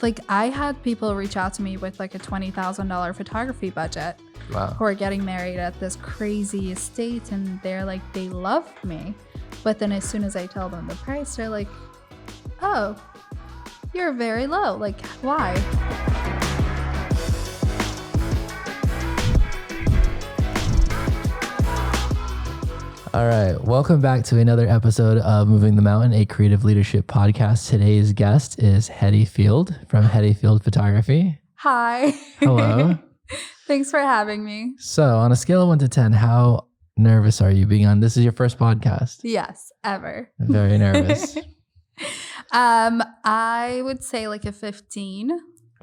like I had people reach out to me with like a $20,000 photography budget. Wow. Who are getting married at this crazy estate, and they're like, they love me. But then as soon as I tell them the price, they're like, oh, you're very low. Like, why? All right. Welcome back to another episode of Moving the Mountain, a creative leadership podcast. Today's guest is Hedi Field from Hedi Field Photography. Hi. Hello. Thanks for having me. So on a scale of 1 to 10, how nervous are you being on? This is your first podcast. Yes, ever. Very nervous. I would say like a 15.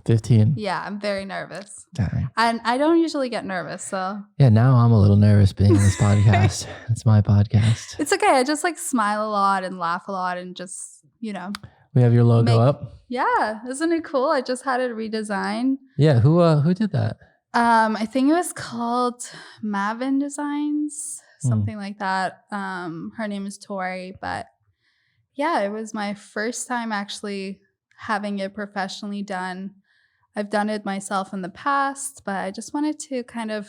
15. Yeah, I'm very nervous. Dang. And I don't usually get nervous, so. Yeah, now I'm a little nervous being on this podcast. It's my podcast. It's okay. I just like smile a lot and laugh a lot and just, We have your logo up. Yeah, isn't it cool? I just had it redesigned. Yeah, who did that? I think it was called Mavin Designs, something like that. Her name is Tori, but yeah, it was my first time actually having it professionally done. I've done it myself in the past, but I just wanted to kind of.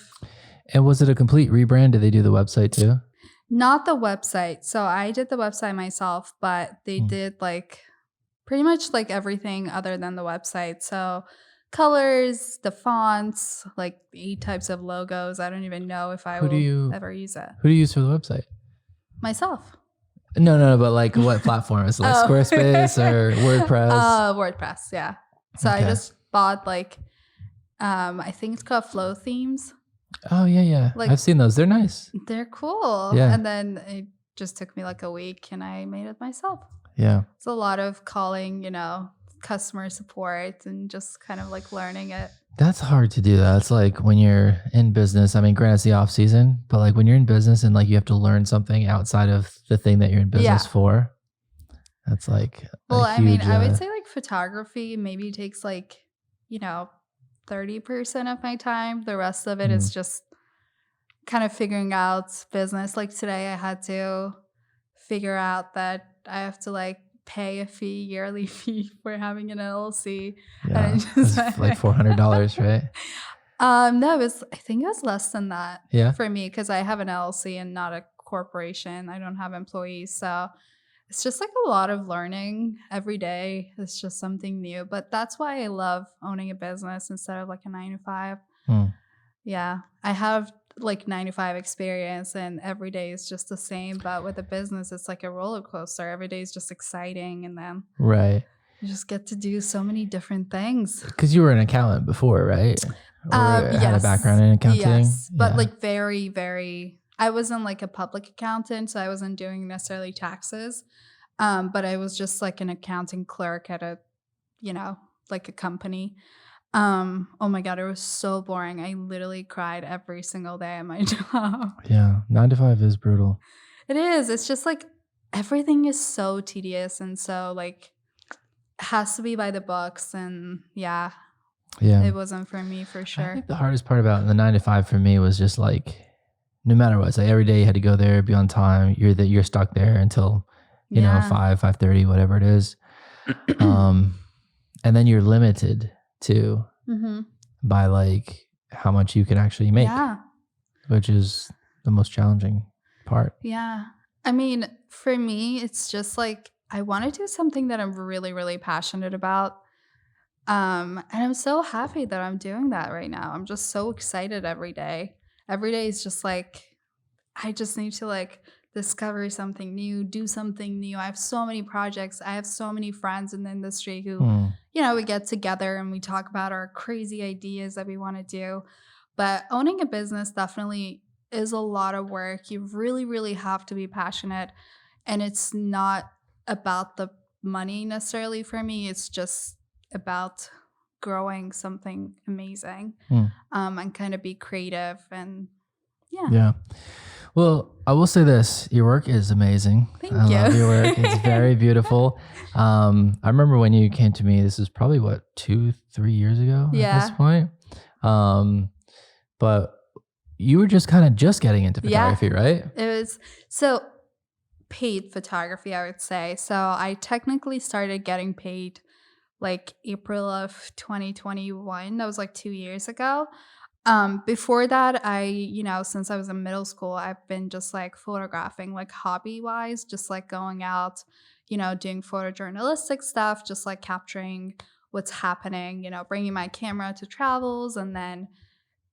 And was it a complete rebrand? Did they do the website too? Not the website. So I did the website myself, but they did like pretty much like everything other than the website. So colors, the fonts, like 8 types of logos. I don't even know if I will ever use it. Who do you use for the website? Myself. No, but like what platform? Is it like Squarespace or WordPress? WordPress, yeah. So Okay. I just bought like, I think it's called Flow Themes. Oh, yeah. Like- I've seen those. They're nice. They're cool. Yeah. And then it just took me like a week and I made it myself. Yeah. It's a lot of calling, customer support and just kind of like learning it. That's hard to do that. It's like when you're in business. I mean, granted, it's the off season, but like when you're in business and like you have to learn something outside of the thing that you're in business for, that's like Well, a huge, I would say like photography maybe takes like, 30% of my time. The rest of it is just kind of figuring out business. Like today I had to figure out that I have to like pay a yearly fee for having an LLC. yeah, And I it's just like $400, right? No, I think it was less than that Yeah. for me because I have an LLC and not a corporation. I don't have employees. So it's just like a lot of learning every day. It's just something new. But that's why I love owning a business instead of like a 9-to-5. Yeah. I have like 9-to-5 experience and every day is just the same. But with a business, it's like a roller coaster. Every day is just exciting. And then Right. you just get to do so many different things. Because you were an accountant before, right? Or had a Yes. background in accounting? Yes, but Yeah. like very, very. I wasn't like a public accountant, so I wasn't doing necessarily taxes. But I was just like an accounting clerk at a, like a company. Oh my God, it was so boring. I literally cried every single day at my job. Yeah. 9 to 5 is brutal. It is. It's just like everything is so tedious and so like has to be by the books. And yeah, it wasn't for me for I sure. think the hardest part about the 9 to 5 for me was just like, no matter what, it's like every day you had to go there, be on time. You're stuck there until, 5:30, whatever it is. And then you're limited to by like how much you can actually make, which is the most challenging part. Yeah. I mean, for me, it's just like I want to do something that I'm really, really passionate about. And I'm so happy that I'm doing that right now. I'm just so excited every day. Every day is just like, I just need to like discover something new, do something new. I have so many projects. I have so many friends in the industry who, we get together and we talk about our crazy ideas that we want to do. But owning a business definitely is a lot of work. You really, really have to be passionate. And it's not about the money necessarily for me. It's just about growing something amazing and kind of be creative and yeah. Well, I will say this, your work is amazing. Thank I you. love your work. It's very beautiful. I remember when you came to me, this is probably 2-3 years ago at this point. But you were just getting into photography, right? It was so paid photography, I would say. So I technically started getting paid like April of 2021. That was like 2 years ago. Before that, since I was in middle school, I've been just like photographing, like hobby wise, just like going out, doing photojournalistic stuff, just like capturing what's happening, bringing my camera to travels and then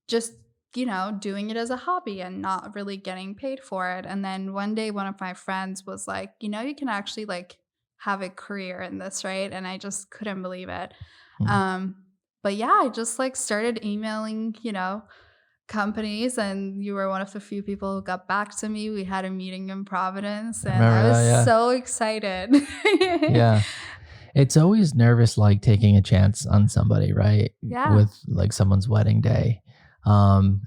just, doing it as a hobby and not really getting paid for it. And then one day, one of my friends was like, you can actually like have a career in this, right? And I just couldn't believe it. Mm. Um, but yeah, I just like started emailing, companies, and you were one of the few people who got back to me. We had a meeting in Providence, I and remember I was that, yeah. so excited. Yeah. It's always nervous, like, taking a chance on somebody, right? Yeah. With, like, someone's wedding day. And,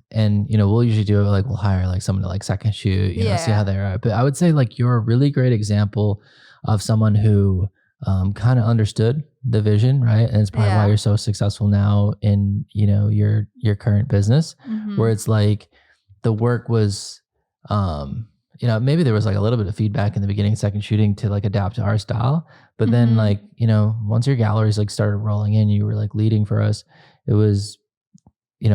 we'll usually do it, like, we'll hire, like, someone to, like, second shoot, see how Yeah. they are. But I would say, like, you're a really great example of someone who, kinda understood the vision, right? And it's probably why Yeah. you're so successful now in, your current business, where Mhm. it's like the work was, um, maybe there was, like, a little bit of feedback in the beginning, second shooting to, like, adapt to our style, but then, Mhm. like, once your galleries like started rolling in, you were like leading for us. It was,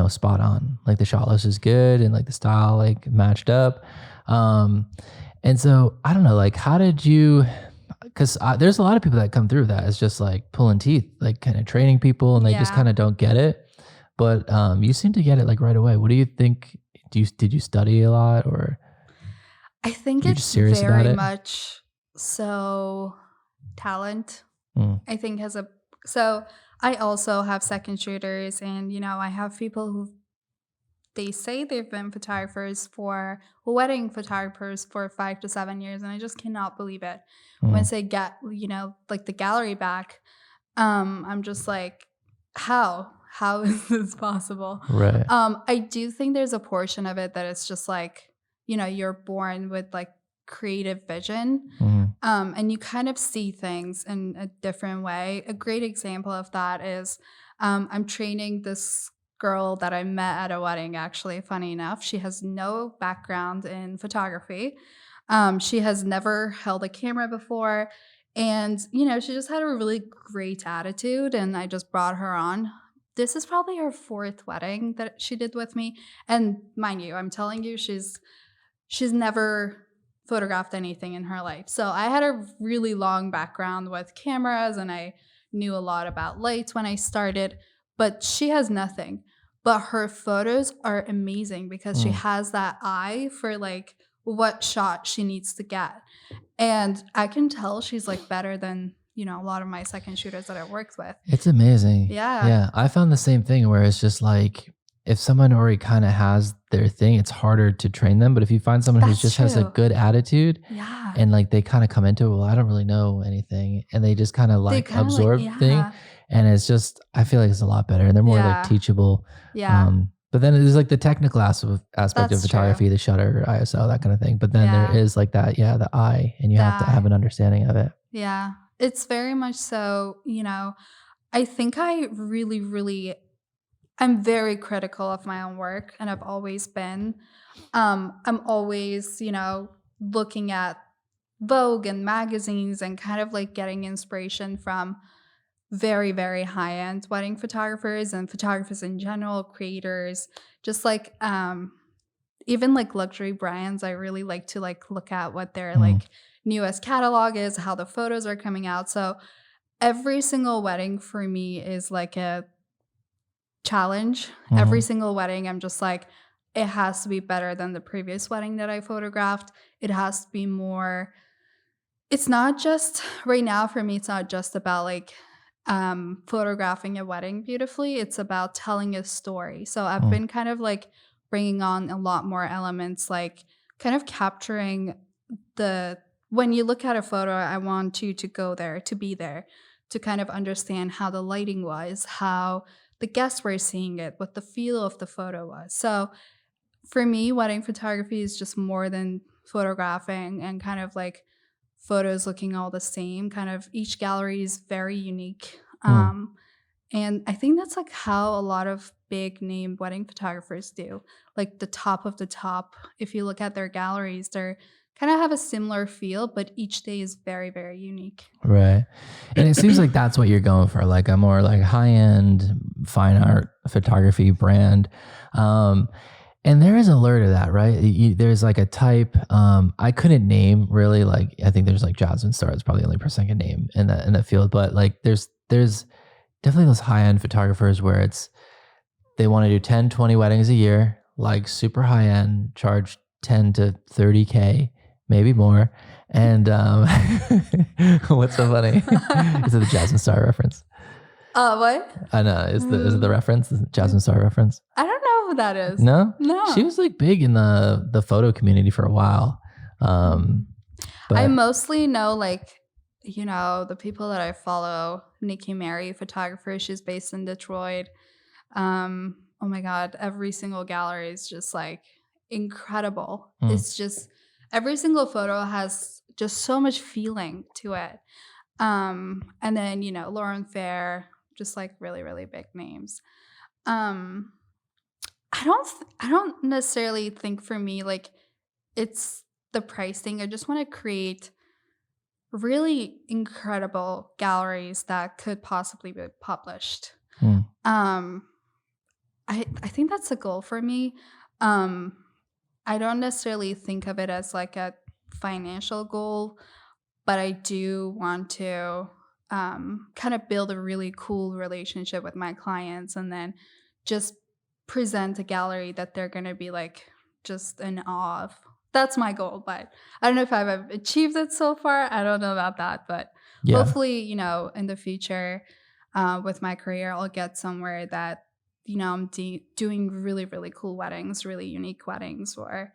spot on. Like the shot list is good and like the style like matched up. Um, and so I don't know, like, how did you? Because there's a lot of people that come through that it's just like pulling teeth, like kind of training people, and they just Yeah. kind of don't get it. But you seem to get it like right away. What do you think? Did you study a lot, or I think you're just it's serious about very it? much so talent. Mm, I think has a so I also have second shooters, and I have people who they say they've been wedding photographers for 5 to 7 years, and I just cannot believe it. mm, Once they get, like, the gallery back, I'm just like, "How? How is this possible?" right. I do think there's a portion of it that it's just like, you're born with, like, creative vision, Mm, and you kind of see things in a different way. A great example of that is, I'm training this girl that I met at a wedding, actually, funny enough. She has no background in photography. She has never held a camera before. And, she just had a really great attitude. And I just brought her on. This is probably her fourth wedding that she did with me. And mind you, I'm telling you, she's never photographed anything in her life. So I had a really long background with cameras and I knew a lot about lights when I started, but she has nothing. But her photos are amazing because she mm. has that eye for like what shot she needs to get. And I can tell she's like better than, a lot of my second shooters that I worked with. It's amazing. Yeah, Yeah, I found the same thing where it's just like if someone already kind of has their thing, it's harder to train them. But if you find someone who that's just has a true. good attitude Yeah. and like they kind of come into it, well, I don't really know anything, and they just kind of They like kind of like, absorb thing, yeah, and it's just I feel like it's a lot better, and they're more like yeah, teachable. yeah, But then there's like the technical aspect of that's true. photography, the shutter, ISO, that kind of thing. But then there Yeah. is like that, yeah, the eye, and you have to have Die. an understanding of it. Yeah. It's very much so, I think I really, really I'm very critical of my own work and I've always been. I'm always, looking at Vogue and magazines and kind of like getting inspiration from very, very high-end wedding photographers and photographers in general, creators, just like even like luxury brands. I really like to like look at what their Mm, like newest catalog is, how the photos are coming out. So every single wedding for me is like a challenge. Every mhm, single wedding, I'm just like, it has to be better than the previous wedding that I photographed. It has to be more. It's not just right now for me, it's not just about like photographing a wedding beautifully. It's about telling a story. So I've mm, been kind of like bringing on a lot more elements, like kind of capturing the when you look at a photo, I want you to go there, to be there, to kind of understand how the lighting was, how the guests were seeing it, what the feel of the photo was. So for me, wedding photography is just more than photographing and kind of like photos looking all the same. Kind of each gallery is very unique. mm. And I think that's like how a lot of big name wedding photographers do. Like the top of the top, if you look at their galleries, they're kind of have a similar feel, but each day is very, very unique. Right. And it seems like that's what you're going for, like a more like high-end fine art photography brand. Um, and there is a lure to that, right? There's like a type, I couldn't name really, like I think there's like Jasmine Star is probably the only person I can name in that field, but like there's definitely those high-end photographers where it's they want to do 10, 20 weddings a year, like super high end, charge 10 to 30K, maybe more. And what's so funny? Is it the Jasmine Star reference? What? I know. Is it the Mm, reference? The Jasmine Star reference? I don't know who that is. No? She No. was like big in the photo community for a while. Mm. Um, I but mostly know like, the people that I follow, Nikki Mary, photographer, she's based in Detroit. Oh my god, every single gallery is just like incredible. mm, It's just every single photo has just so much feeling to it. And then, Lauren Fair, just like really, really big names. Um, I don't necessarily think for me like it's the price thing. I just want to create really incredible galleries that could possibly be published. mm, Um, I think that's a goal for me. Um, I don't necessarily think of it as like a financial goal, but I do want to kind of build a really cool relationship with my clients and then just present a gallery that they're going to be like just in awe of. That's my goal, but I don't know if I've achieved it so far. I don't know about that, but yeah. hopefully, in the future, with my career, I'll get somewhere that, I'm doing really, really cool weddings, really unique weddings, or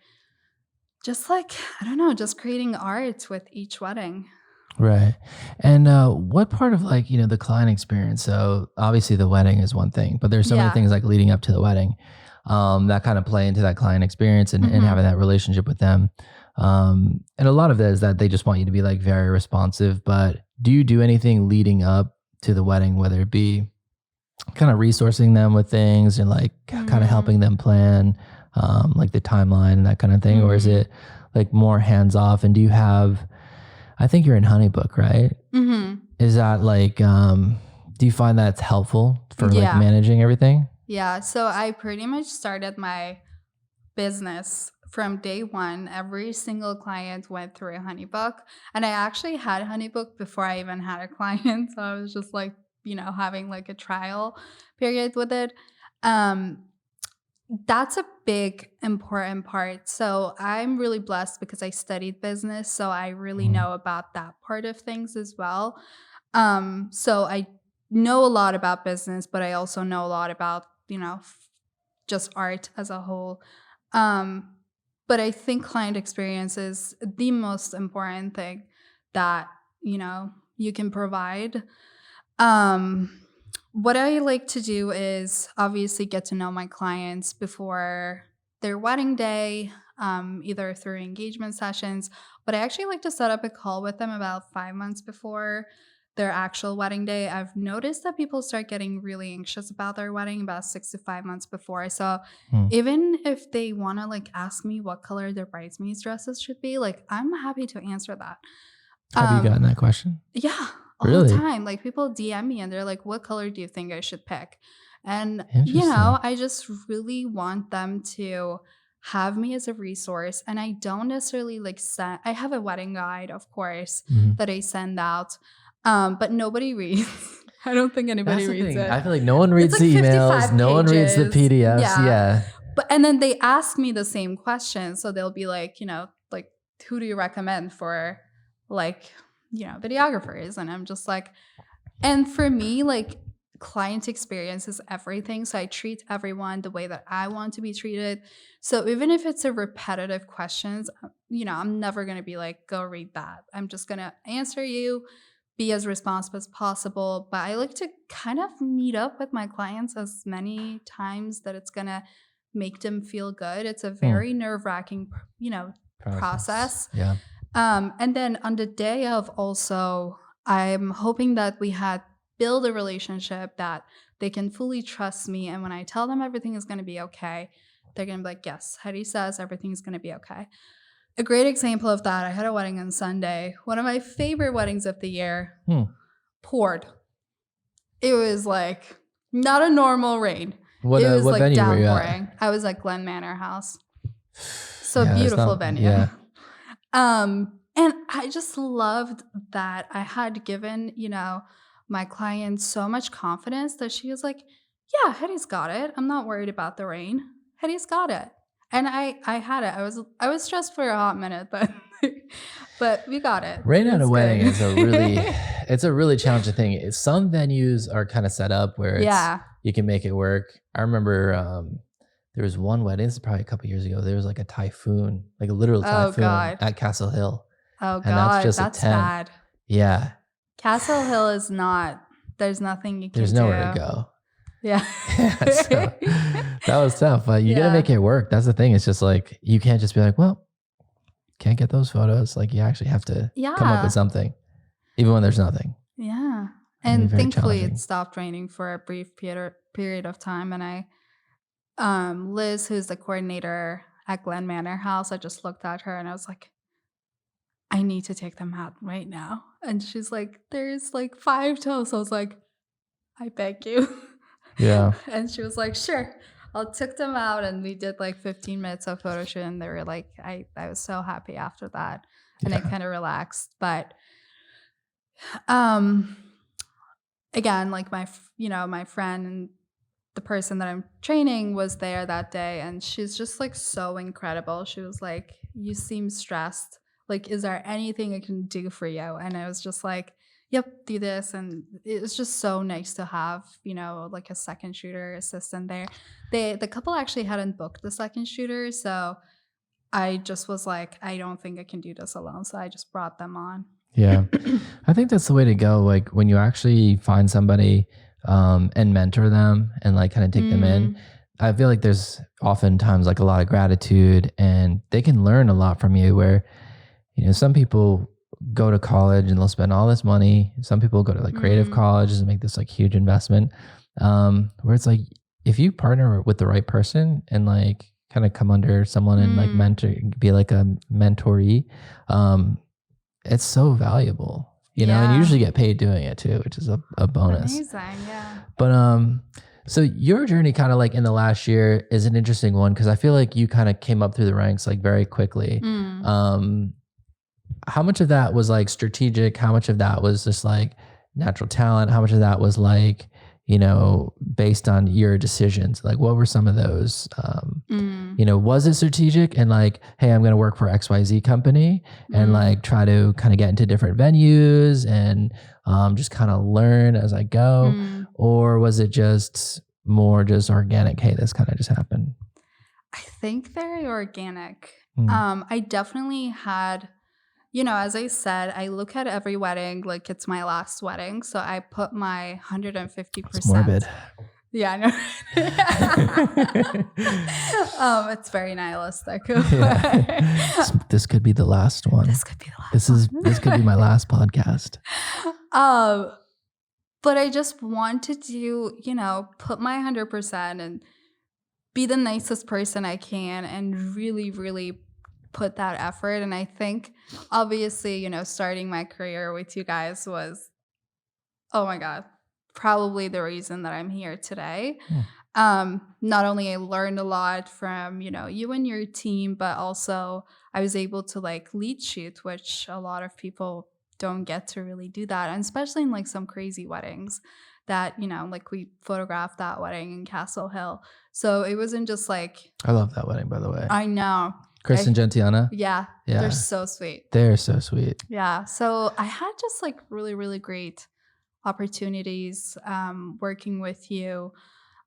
just like, I don't know, just creating art with each wedding. Right. And what part of like, the client experience? So obviously the wedding is one thing, but there's so many Yeah. things like leading up to the wedding that kind of play into that client experience and Mhm. having that relationship with them. And a lot of that is that they just want you to be like very responsive. But do you do anything leading up to the wedding, whether it be kind of resourcing them with things and like kind of Mhm. helping them plan like the timeline and that kind of thing? Or is Mhm. it like more hands off? And do you have, I think you're in Honeybook, right? Mhm. Is that like, do you find that's helpful for like Yeah. managing everything? Yeah. So I pretty much started my business from day one. Every single client went through a honeybook. And I actually had honeybook before I even had a client. So I was just like, having like a trial period with it. Um, that's a big important part. So I'm really blessed because I studied business. So I really Mhm. know about that part of things as well. So I know a lot about business, but I also know a lot about, just art as a whole. Um, but I think client experience is the most important thing that, you can provide. Um, what I like to do is obviously get to know my clients before their wedding day, either through engagement sessions, but I actually like to set up a call with them about 5 months before their actual wedding day. I've noticed that people start getting really anxious about their wedding about 6 to 5 months before. So Mm. even if they want to like ask me what color their bridesmaids dresses should be, like I'm happy to answer that. Have you Um, gotten that question? yeah, all the Really time. Like people DM me and they're like, "What color do you think I should pick?" And interesting. I just really want them to have me as a resource. And I don't necessarily like send. I have a wedding guide, of course, Mhm. that I send out, but nobody reads. I don't think anybody That's the reads thing. it. I feel like no one It's reads like the emails. 55 No one reads the pages. PDFs. Yeah. Yeah. But and then they ask me the same question. So they'll be like, like who do you recommend for like, videographers? And I'm just like, and for me, like client experience is everything. So I treat everyone the way that I want to be treated. So even if it's a repetitive questions, I'm never going to be like, go read that. I'm just going to answer you, be as responsive as possible. But I like to kind of meet up with my clients as many times that it's going to make them feel good. It's a Hmm. very nerve wracking, Process. process. Yeah. And then on the day of also, I'm hoping that we had build a relationship that they can fully trust me. And when I tell them everything is going to be okay, they're going to be like, yes, Hedi says everything's going to be okay. A great example of that, I had a wedding on Sunday. One of my favorite weddings of the year Hmm. poured. It was like not a normal rain. What It was what like venue were you at? downpouring. I was at Glen Manor House. So Yeah, it's beautiful not. venue. Yeah, And I just loved that I had given, my client so much confidence that she was like, "Yeah, Hetty's got it. I'm not worried about the rain. Hetty's got it." And I had it. I was stressed for a hot minute, but but we got it. rain It at a was wedding good. is it's a really challenging thing. Some venues are kind of set up where Yeah. you can make it work. I remember there was one wedding. This is probably a couple years ago. There was like a typhoon, like a literal Oh typhoon god. at Castle Hill, Oh and that's god, just a that's tent. bad. Yeah, Castle Hill is not there's nothing you there's can nowhere to do. go. Yeah. Yeah, so that was tough, but you got to Yeah. make it work. That's the thing. It's just like you can't just be like, well, can't get those photos. Like you actually have to come up with Yeah. something, even when there's nothing. Yeah. It can be And very thankfully it challenging. stopped raining for a brief period of time. And Liz, who's the coordinator at Glen Manor House, I just looked at her and I was like, I need to take them out right now. And she's like, there's like 5 toes. I was like, I beg you. Yeah, And she was like, sure. I took them out and we did like 15 minutes of photo shoot and they were like, I was so happy after that. And I yeah, kind of relaxed. But um again, like my friend and the person that I'm training was there that day and she's just like so incredible. She was like, "You seem stressed. Like, is there anything I can do for you?" And I was just like, "Yep, do this." And it was just so nice to have, like a second shooter assistant there. The couple actually hadn't booked the second shooter, so I just was like, I don't think I can do this alone. So I just brought them on. yeah. I think that's the way to go. Like when you actually find somebody and mentor them and like kind of take them in. Mm, I feel like there's oftentimes like a lot of gratitude and they can learn a lot from you where, some people go to college and they'll spend all this money. Some people go to like creative mm, colleges and make this like huge investment. Where it's like, if you partner with the right person and like kind of come under someone and like mm. mentor, be like a mentoree, um, it's so valuable, and you Yeah. usually get paid doing it too, which is a bonus. Amazing. Yeah. But so your journey kind of like in the last year is an interesting one because I feel like you kind of came up through the ranks like very quickly. Mm. Um, how much of that was like strategic? How much of that was just like natural talent? How much of that was like, based on your decisions? Like what were some of those? Mm. Was it strategic and like, hey, I'm going to work for XYZ company and Mm. like try to kind of get into different venues and just kind of learn as I go? Mm. Or was it just more just organic? Hey, this kind of just happened. I think very organic. Mm. I definitely had, as I said, I look at every wedding like it's my last wedding. So I put my It's morbid. 150%. Yeah, I know. It's very nihilistic. Yeah. This could be the last one. This could be the last This could be my last podcast. um, but I just want to do, put my 100% and be the nicest person I can and really, really put that effort. And I think obviously, starting my career with you guys was, oh my God, probably the reason that I'm here today. Hmm. Not only I learned a lot from, you and your team, but also I was able to like lead shoot, which a lot of people don't get to really do that. And especially in like some crazy weddings that, like we photographed that wedding in Castle Hill. So it wasn't just like, I love that wedding, by the way. I know. Chris and Gentiana. Yeah. Yeah. They're so sweet. They're so sweet. Yeah. So I had just like really, really great opportunities working with you.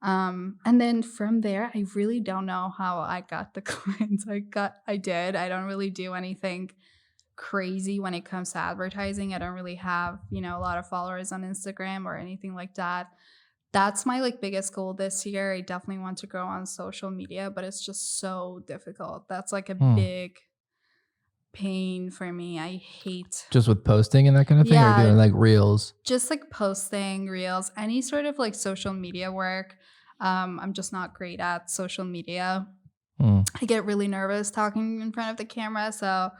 And then from there, I really don't know how I got the clients. I did. I don't really do anything crazy when it comes to advertising. I don't really have, a lot of followers on Instagram or anything like that. That's my like biggest goal this year. I definitely want to grow on social media, but it's just so difficult. That's like a big pain for me. I hate Just with posting and that kind of thing, or doing like reels? just like posting reels, any sort of like social media work. I'm just not great at social media. Mm. I get really nervous talking in front of the camera. So,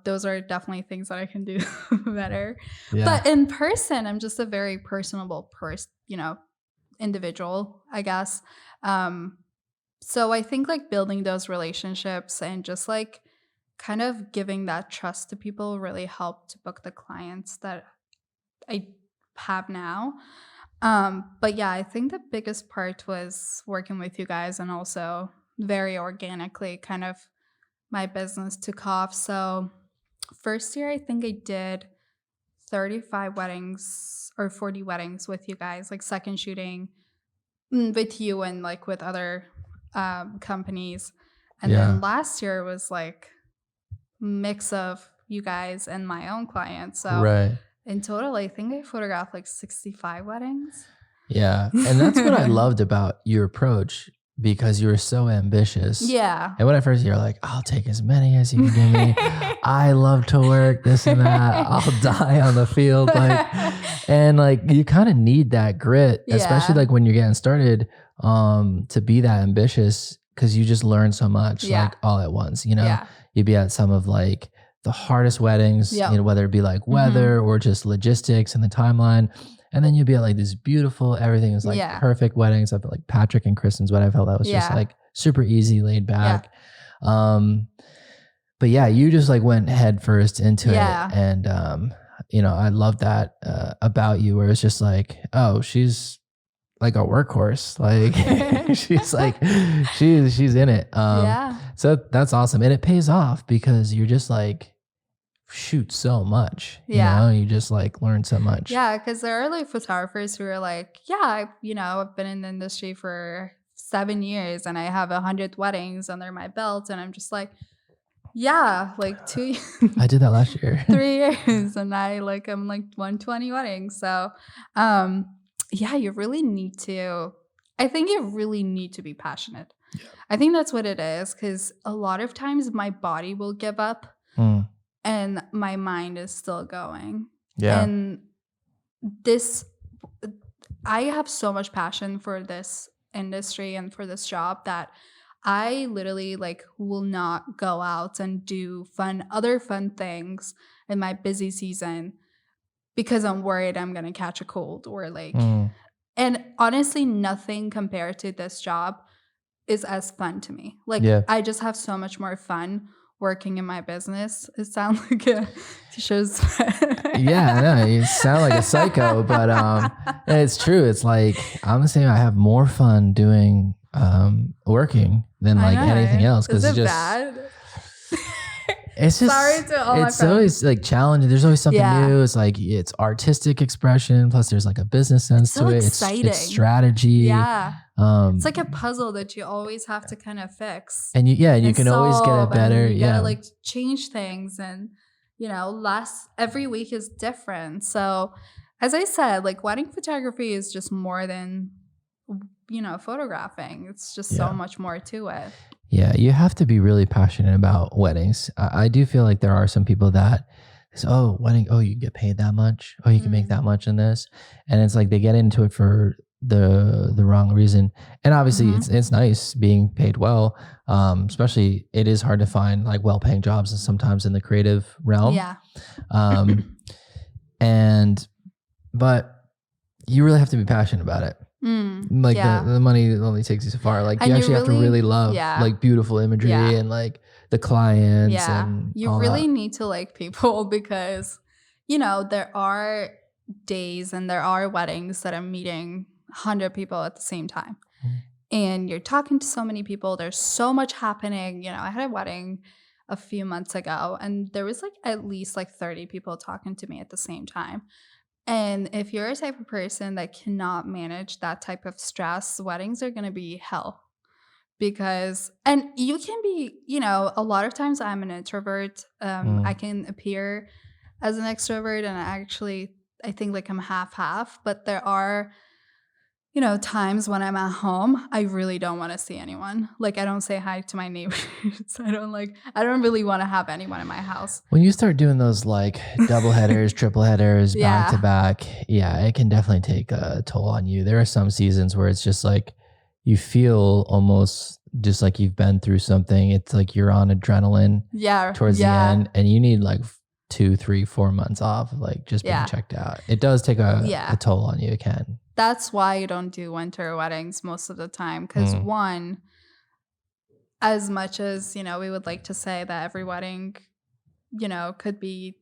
those are definitely things that I can do better. Yeah. But in person, I'm just a very personable individual, I guess. Um, so I think like building those relationships and just like kind of giving that trust to people really helped to book the clients that I have now. But yeah, I think the biggest part was working with you guys and also very organically kind of my business took off. So first year I think I did 35 weddings or 40 weddings with you guys, like second shooting with you and like with other companies. And then Yeah. last year was like mix of you guys and my own clients. So Right. in total, I think I photographed like 65 weddings. Yeah. And that's what I loved about your approach because you were so ambitious. Yeah. And when I first hear like, I'll take as many as you can give me. I love to work, this and that. I'll die on the field. And you kind of need that grit, especially Yeah. like when you're getting started, to be that ambitious because you just learn so much Yeah. all at once, Yeah. You'd be at some of like the hardest weddings, Yep. whether it be like weather or just logistics and the timeline. And then you'd be at like this beautiful, everything is like Yeah. perfect weddings. I felt like Patrick and Kristen's wedding. I felt that was just Yeah. like super easy, laid Yeah. back. But yeah, you just like went head first into Yeah. it. And, I love that about you where it's just like, oh, she's like a workhorse. Like she's like, she's in it. Yeah. So that's awesome. And it pays off because you're just like, shoot so much, Yeah. you just like learn so much. Yeah, because there are like photographers who are like, yeah, I've been in the industry for 7 years and I have 100 weddings under my belt. And I'm just like, yeah, like 2 I did that last year. 3 years and I'm like 120 weddings. So yeah, I think you really need to be passionate. Yeah. I think that's what it is, because a lot of times my body will give up Mm. and my mind is still going. Yeah. And this, I have so much passion for this industry and for this job that I literally like will not go out and do other fun things in my busy season because I'm worried I'm going to catch a cold or like, Mm. and honestly, nothing compared to this job is as fun to me. Like Yeah. I just have so much more fun working in my business. It sounds like a show's Yeah, I know. You sound like a psycho, but it's true. It's like I'm the same. I have more fun doing working than like anything else because Is it's it just bad? it's just Sorry to all my it's friends. always like challenging. There's always something Yeah. new. It's like it's artistic expression. Plus, there's like a business sense so to it. exciting. It's strategy. Yeah. Um, It's like a puzzle that you always have to kind of fix. and you and can always get solve, it better. and you Yeah. gotta like change things, and every week is different. So as I said, like wedding photography is just more than photographing. It's just Yeah. so much more to it. Yeah, you have to be really passionate about weddings. I do feel like there are some people that say, oh, wedding, oh, you get paid that much. Oh, you can make Mm. that much in this. And it's like they get into it for the wrong reason. And obviously Mhm. it's nice being paid well. Especially it is hard to find like well-paying jobs and sometimes in the creative realm. Yeah. Um but you really have to be passionate about it. Like Yeah. the money only takes you so far. Like And you you actually have to really- really love yeah. like beautiful imagery Yeah. and like the clients Yeah. and You all really that. need to like people because, there are days and there are weddings that I'm meeting 100 people at the same time. Mm. And you're talking to so many people. There's so much happening. I had a wedding a few months ago and there was like at least like 30 people talking to me at the same time. And if you're a type of person that cannot manage that type of stress, weddings are going to be hell. And you can be, a lot of times I'm an introvert. I can appear as an extrovert and I think like I'm half, but there are, times when I'm at home, I really don't want to see anyone. Like I don't say hi to my neighbors. I don't really want to have anyone in my house. When you start doing those like double headers, triple headers, back to Yeah. back, yeah, it can definitely take a toll on you. There are some seasons where it's just like you feel almost just like you've been through something. It's like you're on adrenaline Yeah, towards the yeah, end, and you need like 2, 3, 4 months off, like just being yeah, checked out. It does take a yeah. toll on you. It can. That's why I don't do winter weddings most of the time. Because Mm, one, as much as, we would like to say that every wedding, could be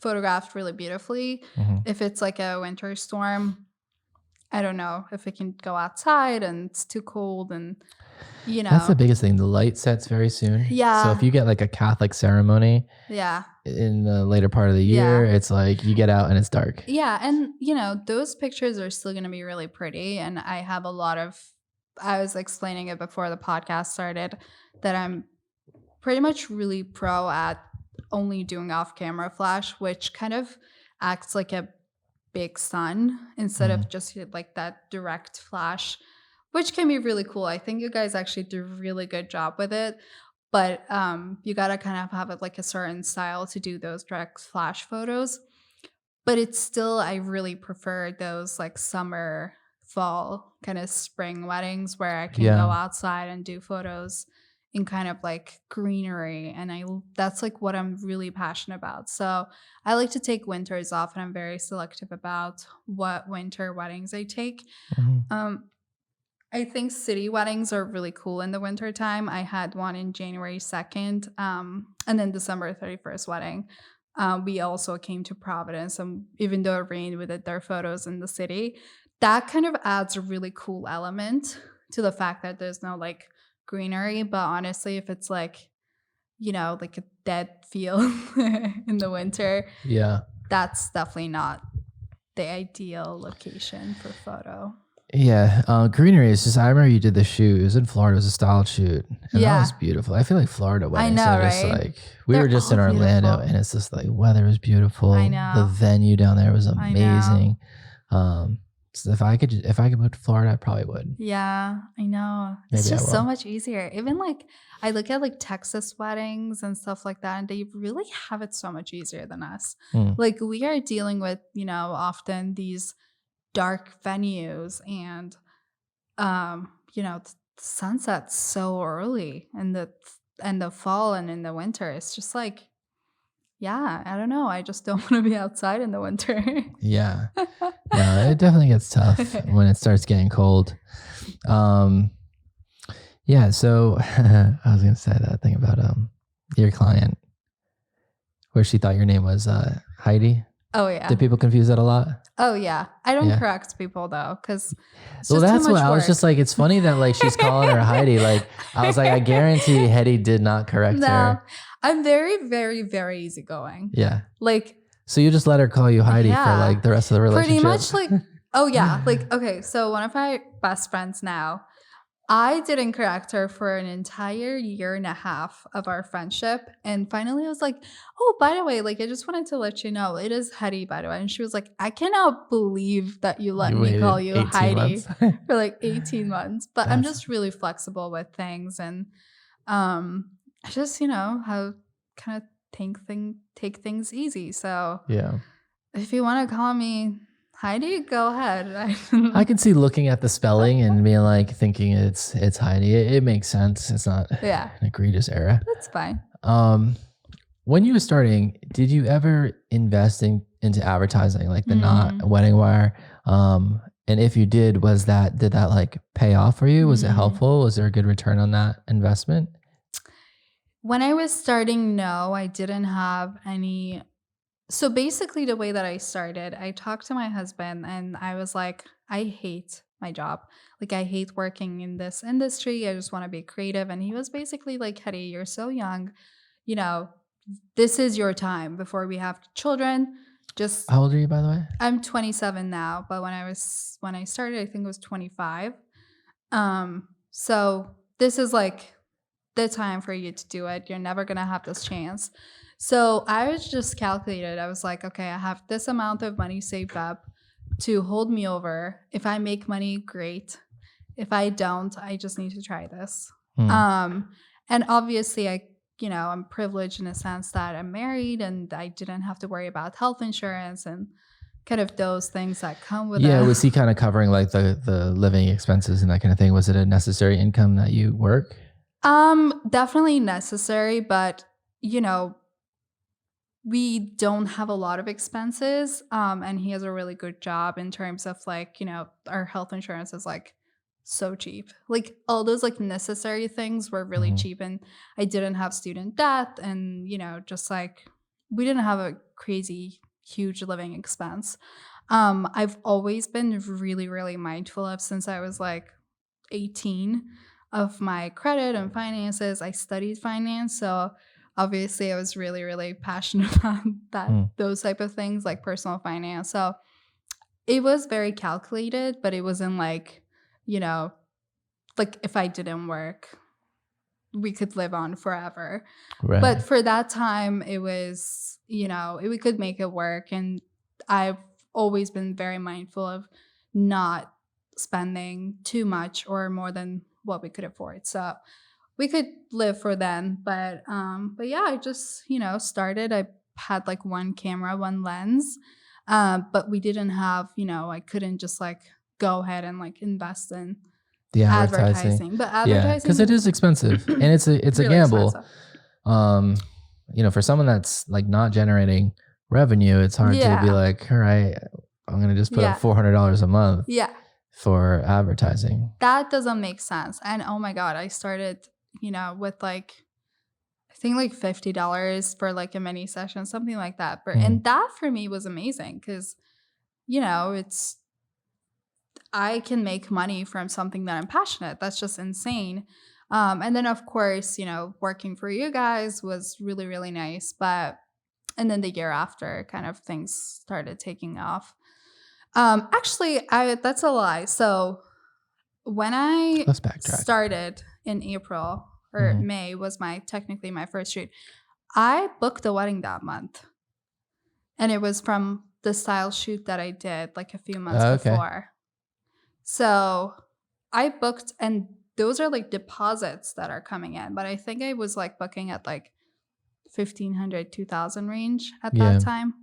photographed really beautifully, mhm. if it's like a winter storm, I don't know if it can go outside and it's too cold and, you That's the know biggest thing. The light sets very soon. So if Yeah, you get like a Catholic ceremony yeah, in the later part of the year, yeah. it's like you get out and it's dark. Yeah, and, those pictures are still gonna be really pretty, and I was explaining it before the podcast started, that I'm pretty much really pro at only doing off-camera flash, which kind of acts like a big sun instead Mm, of just like that direct flash, which can be really cool. I think you guys actually do a really good job with it, but you gotta kind of have it like a certain style to do those direct flash photos. But it's still, I really prefer those like summer, fall, kind of spring weddings where I can go yeah. outside and do photos in kind of like greenery. And that's like what I'm really passionate about. So I like to take winters off and I'm very selective about what winter weddings I take. Mhm. Um, I think city weddings are really cool in the winter time. I had one in January 2nd, and then December 31st wedding. We also came to Providence, and even though it rained, we did their photos in the city. That kind of adds a really cool element to the fact that there's no like greenery. But honestly, if it's like, like a dead field in the winter, Yeah. that's definitely not the ideal location for photo. Yeah, greenery is just. I remember you did the shoot. It was in Florida. It was a style shoot, and that was Yeah, beautiful. I feel like Florida I weddings know, are just right? like we were They're just all in Orlando, beautiful. and it's just like weather was I beautiful. The know. venue down there was I know. amazing. So if I could move to Florida, I probably would. Yeah, I know. It's Maybe I just so will. much easier. Even like I look at like Texas weddings and stuff like that, and they really have it so much easier than us. Mm, Like we are dealing with, often these dark venues and sunsets so early in the fall and in the winter. It's just like, yeah, I don't know. I just don't want to be outside in the winter. yeah, no, it definitely gets tough when it starts getting cold. Um, yeah, so I was gonna say that thing about your client where she thought your name was Heidi. Oh Did yeah. people confuse that a lot? Oh, yeah. I don't Yeah. correct people though, because it's Well, just too that's what much I was work. just like. It's funny that like she's calling her Heidi. Like I was like, I guarantee Hedi did not correct No, her. I'm very, very, very easygoing. Yeah. Like, So you just let her call you Heidi for yeah, like the rest of the pretty relationship. much like, oh yeah, like, okay, so one of my best friends now, I didn't correct her for an entire year and a half of our friendship. And finally, I was like, oh, by the way, like, I just wanted to let you know it is Heidi, by the way. And she was like, I cannot believe that you let You me call waited you 18 months. Heidi for like 18 months. But I'm That's just really flexible with things. And I just, how kind of take things easy. So yeah. if you want to call me Heidi, go ahead. I can see looking at the spelling and being like thinking it's Heidi. It makes sense. It's not Yeah, an egregious error. that's fine. Um, when you were starting, did you ever invest into advertising like the not Mm. wedding wire? And if you did, did that like pay off for you? Was it Mm. helpful? Was there a good return on that investment? When I was starting, no, I didn't have any. So basically, the way that I started, I talked to my husband and I was like, I hate my job. Like, I hate working in this industry. I just want to be creative. And he was basically like, Hetty, you're so young. You know, this is your time before we have children. Just, How old are you, by the way? I'm 27 now, but when I started, I think it was 25. So this is like the time for you to do it. You're never gonna have this chance. So I was just calculated. I was like, okay, I have this amount of money saved up to hold me over. If I make money, great. If I don't, I just need to try this. Hmm. Um, and obviously I'm privileged in a sense that I'm married and I didn't have to worry about health insurance and kind of those things that come with Yeah, it. was he kind of covering like the living expenses and that kind of thing? Was it a necessary income that you work? Definitely necessary, but you know, we don't have a lot of expenses. And he has a really good job in terms of like, our health insurance is like so cheap. Like all those like necessary things were really Mhm. cheap, and I didn't have student debt, and just like we didn't have a crazy huge living expense. I've always been really, really mindful of since I was like 18 of my credit and finances. I studied finance, so obviously I was really, really passionate about that Mm. those type of things like personal finance. So it was very calculated, but it wasn't like, you know, like if I didn't work, we could live on forever. But Right. for that time, it was, we could make it work. And I've always been very mindful of not spending too much or more than what we could afford. So we could live for then. But yeah, I just, started. I had like one camera, one lens. But we didn't have, I couldn't just like go ahead and like invest in The advertising. advertising. But Yeah, because it advertising is expensive and it's a really gamble. expensive. Um, for someone that's like not generating revenue, it's hard to be Yeah. like, all right, I'm gonna just put up Yeah. $400 a month Yeah. for advertising. That doesn't make sense. And oh my god, I started, with like I think like $50 for like a mini session, something like that. Mm. And that for me was amazing because, it's I can make money from something that I'm passionate. That's just insane. And then of course, working for you guys was really, really nice. And then the year after kind of things started taking off. Actually, that's a lie. So when I Let's backtrack. started in April or Mhm. May was my technically my first shoot, I booked a wedding that month. And it was from the style shoot that I did like a few months Okay. before. So I booked, and those are like deposits that are coming in, but I think I was like booking at like 1,500, 2,000 range at that Yeah. time.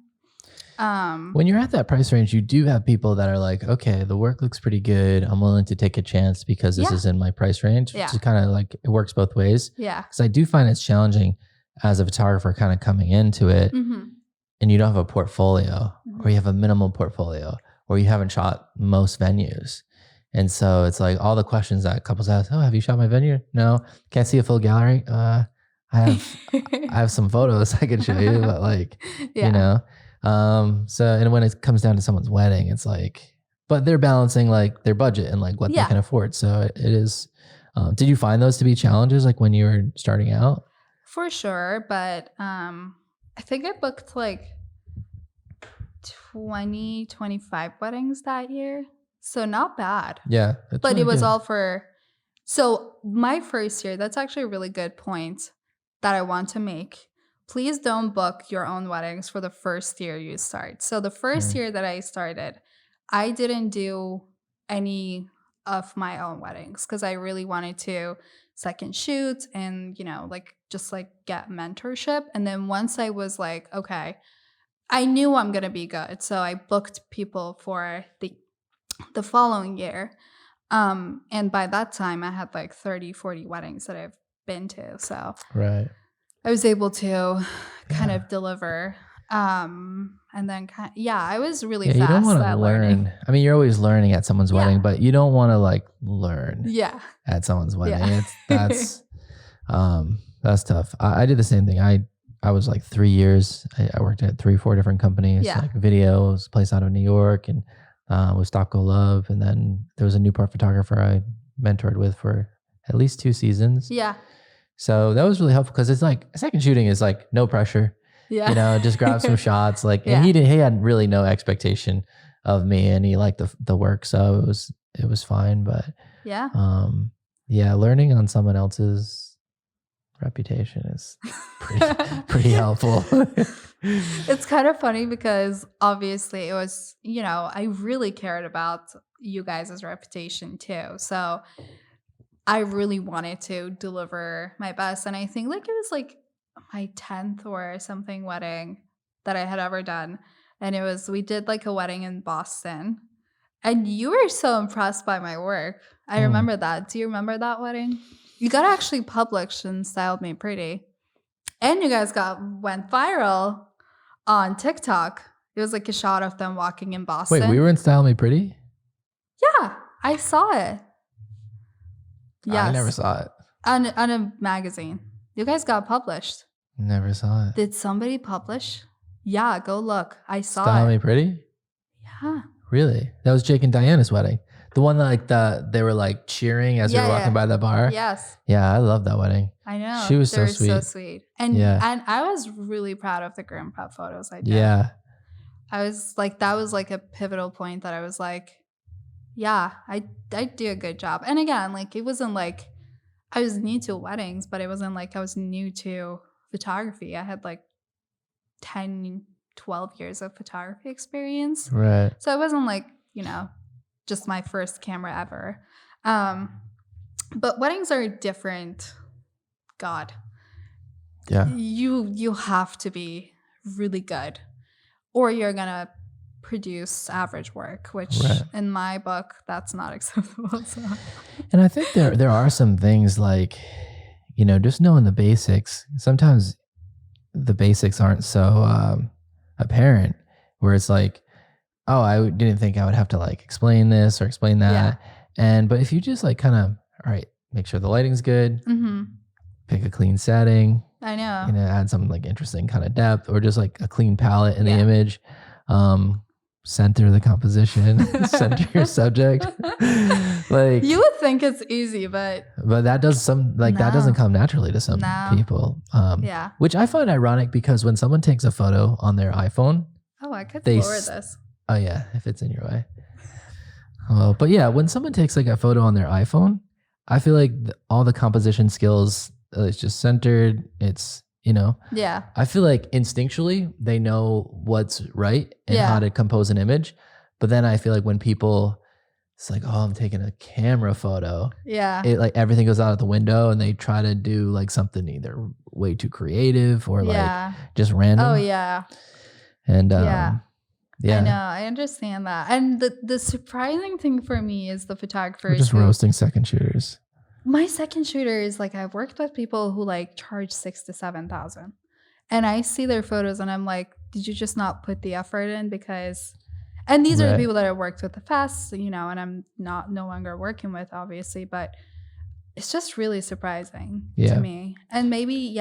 Um, When you're at that price range, you do have people that are like, okay, the work looks pretty good. I'm willing to take a chance because this yeah, is in my price range, which yeah, is kind of like it works both ways. yeah. Because I do find it's challenging as a photographer kind of coming into it Hmm. and you don't have a portfolio or Hmm. you have a minimal portfolio or you haven't shot most venues. And so it's like all the questions that couples ask, oh, have you shot my venue? No. Can't see a full gallery. I have I have some photos I could show you, but like, you Yeah. know. So and when it comes down to someone's wedding, it's like, but they're balancing like their budget and like what they Yeah, can afford. So it is. Did you find those to be challenges like when you were starting out? for sure. But I think I booked like 20, 25 weddings that year. So not bad. Yeah, that's But it really was good. all for so my first year, that's actually a really good point that I want to make. Please don't book your own weddings for the first year you start. So the first Mm, year that I started, I didn't do any of my own weddings because I really wanted to second shoot and, like just like get mentorship. And then once I was like, okay, I knew I'm gonna be good. So I booked people for the following year. And by that time, I had like 30, 40 weddings that I've been to. So right. I was able to kind Yeah. of deliver. And then, yeah, I was really Yeah, you don't fast want to at learning. learn. I mean, you're always learning at someone's Yeah. wedding, but you don't want to like learn Yeah. at someone's wedding. Yeah. It's that's tough. I did the same thing. I was like 3 years. I worked at 3, 4 different companies, Yeah. like videos, place out of New York, and with Stop Go Love. And then there was a Newport photographer I mentored with for at least 2 seasons. Yeah. So that was really helpful because it's like second shooting is like no pressure, Yeah. just grab some shots. Like, and Yeah. he had really no expectation of me, and he liked the work, so it was fine. But Yeah. yeah, learning on someone else's reputation is pretty helpful. It's kind of funny because obviously it was, I really cared about you guys' reputation too. So I really wanted to deliver my best. And I think like it was like my 10th or something wedding that I had ever done. and we did like a wedding in Boston. And you were so impressed by my work. I Mm. remember that. Do you remember that wedding? You got actually published in Styled Me Pretty. And you guys went viral on TikTok. It was like a shot of them walking in Wait, we Boston. were in Style Me Pretty? Yeah, I saw it. I never Yes. saw it. On a magazine. You guys got published. Never saw it. Did somebody publish? Yeah, go look. I saw Style it. Me Pretty? Yeah. Really? That was Jake and Diana's wedding. The one that like they were like cheering as we were walking by the bar. Yes. Yeah, I love that wedding. I know. She was They were so sweet. so sweet. And Yeah. and I was really proud of the groom prep photos I did. Yeah. I was like, that was like a pivotal point that I was like, yeah, I do a good job. And again, like it wasn't like I was new to weddings, but it wasn't like I was new to photography. I had like 10, 12 years of photography experience. Right. So it wasn't like, just my first camera ever. But weddings are different. God. Yeah. You have to be really good or you're going to produce average work, which in my book, that's not acceptable. So. And I think there are some things like, just knowing the basics. Sometimes the basics aren't so apparent where it's like, oh, I didn't think I would have to like explain this or explain that. Yeah. But if you just like kind of, all right, make sure the lighting's good, pick a clean setting. I know. Add some like interesting kind of depth or just like a clean palette in the image. Center the composition, center your subject. Like you would think it's easy, but that does that doesn't come naturally to some people. Which I find ironic because when someone takes a photo on their iPhone, I could lower this. Oh yeah, if it's in your way. Oh, but yeah, when someone takes like a photo on their iPhone, I feel like all the composition skills, it's just centered. It's Yeah. I feel like instinctually they know what's right and how to compose an image. But then I feel like when people, it's like, oh, I'm taking a camera photo. Yeah. It like everything goes out of the window and they try to do like something either way too creative or like just random. Oh yeah. And I know. I understand that. And the surprising thing for me is the photographers. We're just roasting second shooters. My second shooter is like I've worked with people who like charge $6,000 to $7,000, and I see their photos and I'm like, did you just not put the effort in? Because, and these are the people that I worked with the fast, and I'm no longer working with, obviously, but it's just really surprising to me. And maybe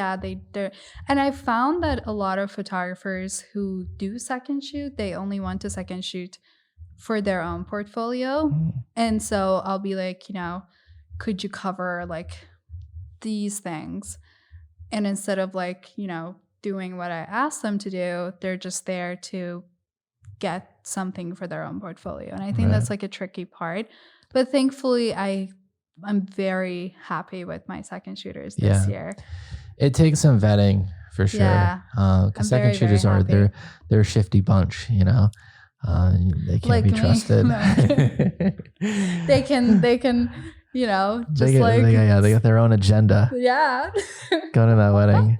they're, and I found that a lot of photographers who do second shoot, they only want to second shoot for their own portfolio, and so I'll be like, could you cover like these things? And instead of like, doing what I asked them to do, they're just there to get something for their own portfolio. And I think that's like a tricky part. But thankfully, I'm very happy with my second shooters this year. It takes some vetting for sure. Yeah. Because second shooters they're a shifty bunch, they can't like be trusted. They can they got their own agenda. Yeah. Going to that wedding.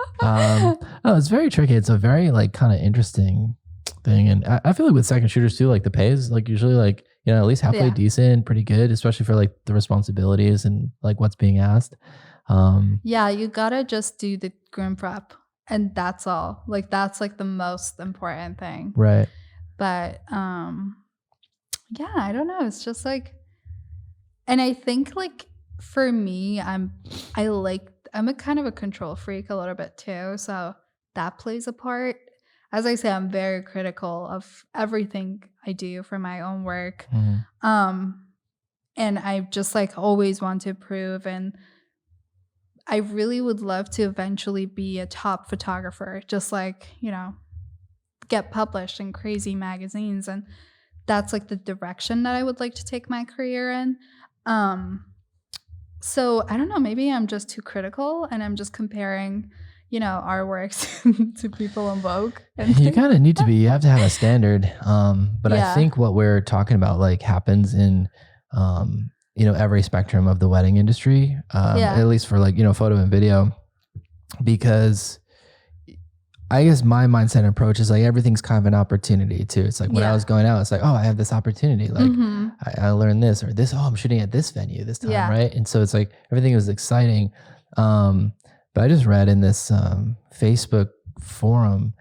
It's very tricky. It's a very like kind of interesting thing. And I feel like with second shooters too, like the pay is like usually like, at least halfway decent, pretty good, especially for like the responsibilities and like what's being asked. You gotta just do the groom prep and that's all. Like that's like the most important thing. Right. But I don't know. It's just like, and I think like for me, I'm a kind of a control freak a little bit too. So that plays a part. As I say, I'm very critical of everything I do for my own work. And I just like always want to improve. And I really would love to eventually be a top photographer, just like, get published in crazy magazines. And that's like the direction that I would like to take my career in. So I don't know, maybe I'm just too critical and I'm just comparing, our works to people in Vogue. You kind of need to be, you have to have a standard. But I think what we're talking about like happens in, every spectrum of the wedding industry, at least for like, photo and video, because I guess my mindset and approach is like everything's kind of an opportunity too. It's like when I was going out, it's like, oh, I have this opportunity. Like I learned this or this. Oh, I'm shooting at this venue this time, right? And so it's like everything was exciting. But I just read in this Facebook forum,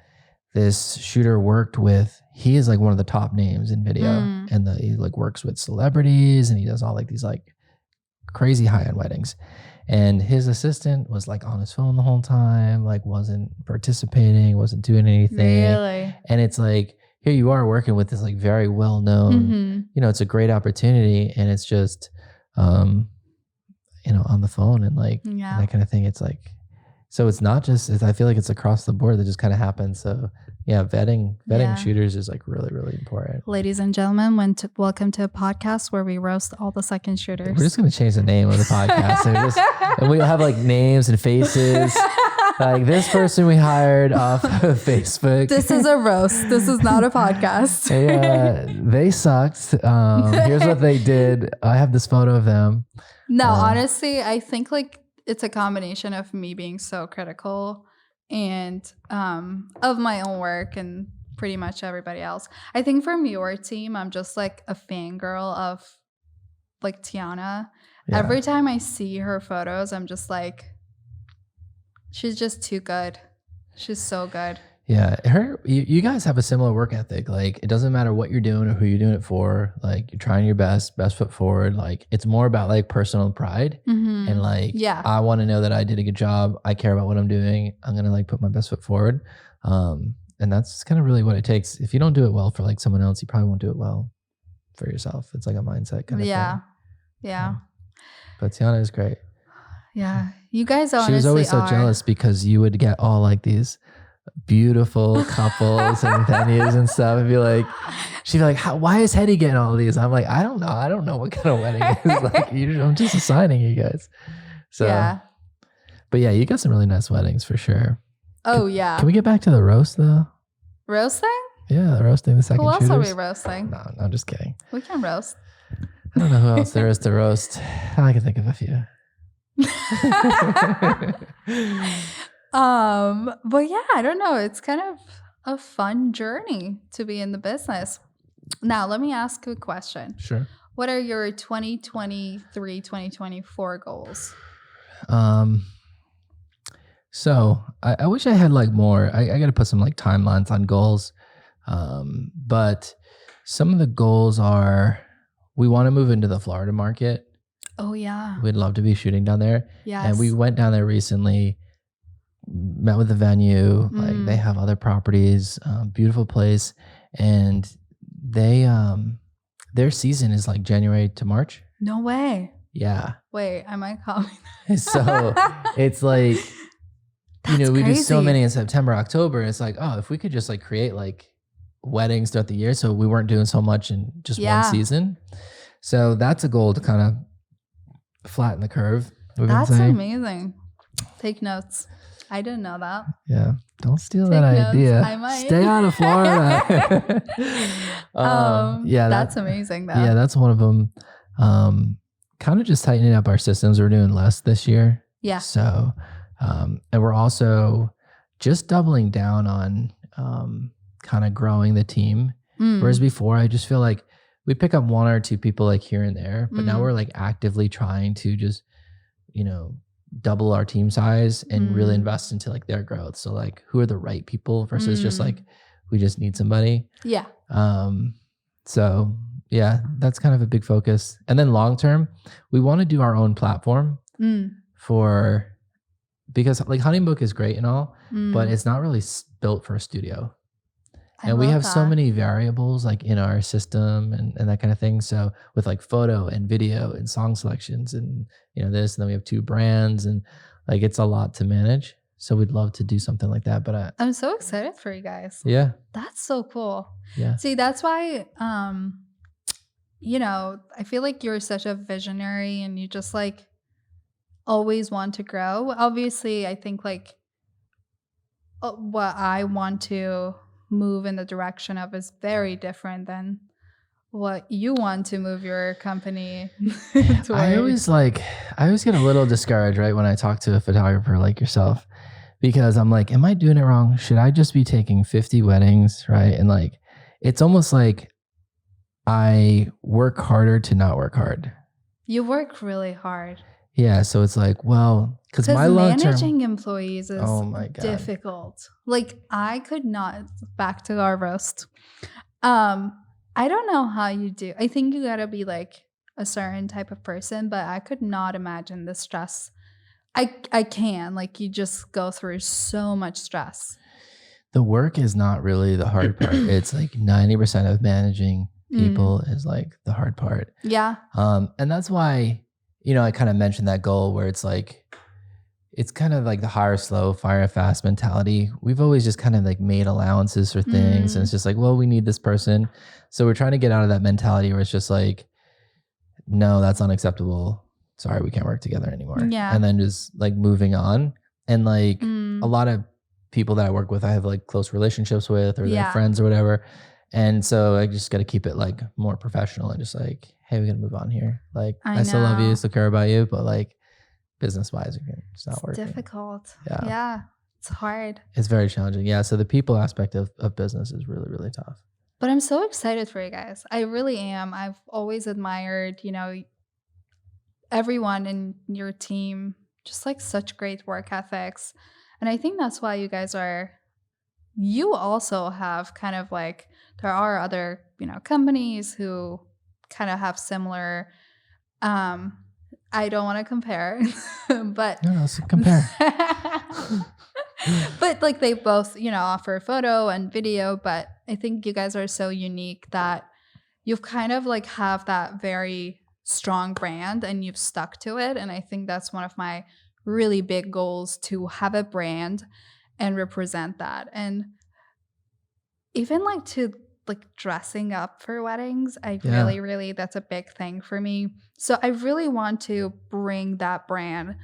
this shooter worked with. He is like one of the top names in video, and he like works with celebrities, and he does all like these like crazy high-end weddings. And his assistant was like on his phone the whole time, like wasn't participating, wasn't doing anything. Really? And it's like, here you are working with this like very well-known, you know, it's a great opportunity. And it's just, you know, on the phone and like and that kind of thing. It's like, so it's not just, I feel like it's across the board that just kind of happens. So yeah, vetting shooters is like really, really important. Ladies and gentlemen, welcome to a podcast where we roast all the second shooters. We're just going to change the name of the podcast. And we'll have like names and faces. Like this person we hired off of Facebook. This is a roast. This is not a podcast. Yeah, they sucked. Here's what they did. I have this photo of them. No, honestly, I think like it's a combination of me being so critical and of my own work and pretty much everybody else. I think from your team, I'm just like a fangirl of like Tiana. Yeah. Every time I see her photos, I'm just like, she's just too good. She's so good. Yeah, you guys have a similar work ethic. Like it doesn't matter what you're doing or who you're doing it for. Like you're trying your best foot forward. Like it's more about like personal pride and like I want to know that I did a good job. I care about what I'm doing. I'm gonna like put my best foot forward. And that's kind of really what it takes. If you don't do it well for like someone else, you probably won't do it well for yourself. It's like a mindset kind of thing. Yeah. But Tiana is great. Yeah, you guys honestly She was always so jealous because you would get all like these beautiful couples and venues and stuff, and be like, she'd be like, why is Hedi getting all of these? I'm like, I don't know what kind of wedding it is. Like, I'm just assigning you guys. So yeah. But yeah, you got some really nice weddings for sure. Oh can we get back to the roast though? Roasting? Yeah, roasting the second shooters. Who else are we roasting? No, I'm just kidding. We can roast. I don't know who else there is to roast. I can think of a few. But yeah, I don't know. It's kind of a fun journey to be in the business. Now, let me ask you a question. Sure. What are your 2023, 2024 goals? So I wish I had like more. I got to put some like timelines on goals. But some of the goals are, we want to move into the Florida market. Oh yeah. We'd love to be shooting down there. Yes. And we went down there recently, met with the venue. Like they have other properties, beautiful place. And they, their season is like January to March. No way. Yeah. Wait, I might call So it's like, That's we crazy. do so many in September, October. It's like, oh, if we could just like create like weddings throughout the year, so we weren't doing so much in just one season. So that's a goal to kind of flatten the curve. That's amazing. Take notes. I didn't know that. Yeah. Don't steal that idea. I might. Stay out of Florida. That's amazing though. Yeah, that's one of them. Kind of just tightening up our systems. We're doing less this year. Yeah. So, and we're also just doubling down on kind of growing the team. Whereas before, I just feel like we pick up one or two people like here and there, but now we're like actively trying to just, double our team size and really invest into like their growth. So like, who are the right people versus just like, we just need somebody. Yeah. So yeah, that's kind of a big focus. And then long term, we want to do our own platform because like Honeybook is great and all, but it's not really built for a studio. And we have so many variables like in our system and that kind of thing. So with like photo and video and song selections and this, and then we have 2 brands and like it's a lot to manage. So we'd love to do something like that. But I'm so excited for you guys. Yeah. That's so cool. Yeah. See, that's why I feel like you're such a visionary and you just like always want to grow. Obviously, I think like what I want to move in the direction of is very different than what you want to move your company towards. I always get a little discouraged, right, when I talk to a photographer like yourself, because I'm like, am I doing it wrong? Should I just be taking 50 weddings, right? And like, it's almost like I work harder to not work hard. You work really hard. Yeah, so it's like, well, because Because my long term, managing employees is oh my god, difficult. Like, I could not back to our roast. Um, I don't know how you do. I think you gotta be like a certain type of person, but I could not imagine the stress. I can. Like, you just go through so much stress. the work is not really the hard part. It's like 90% of managing Mm. people is like the hard part. Yeah. And that's why, I kind of mentioned that goal where it's like, it's kind of like the hire slow, fire fast mentality. We've always just kind of like made allowances for things. And Mm. it's just like, well, we need this person. So we're trying to get out of that mentality where it's just like, no, that's unacceptable. Sorry, we can't work together anymore. Yeah. And then just like moving on. And like a Mm. lot of people that I work with, I have like close relationships with, or they're Yeah. friends or whatever. And so I just got to keep it like more professional and just like, hey, we got to move on here. Like, I I still love you, know. still care about you, but like business wise, it's It's not working. difficult. Yeah. Yeah. It's hard. It's very challenging. Yeah. So the people aspect of business is really, really tough. But I'm so excited for you guys. I really am. I've always admired, everyone in your team, just like such great work ethics. And I think that's why you also have kind of like, there are other, companies who kind of have similar, um, I don't want to compare, but No, let's compare. but like they both, offer photo and video, but I think you guys are so unique that you've kind of like have that very strong brand and you've stuck to it. And I think that's one of my really big goals, to have a brand and represent that. And even like to like dressing up for weddings, I Yeah. really that's a big thing for me. So I really want to bring that brand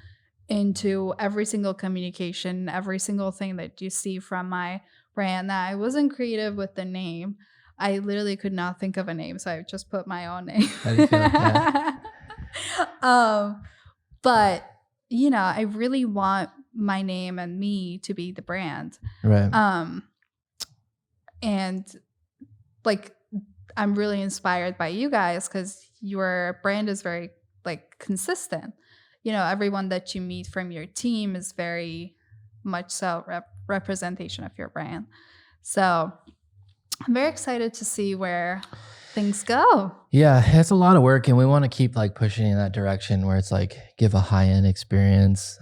into every single communication, every single thing that you see from my brand. That I wasn't creative with the name. I literally could not think of a name, so I just put my own name. How do you feel? Yeah. um, but I really want my name and me to be the brand. Right. Um, and like I'm really inspired by you guys because your brand is very like consistent. Everyone that you meet from your team is very much so representation of your brand. So I'm very excited to see where things go. Yeah, it's a lot of work, and we want to keep like pushing in that direction where it's like give a high end experience.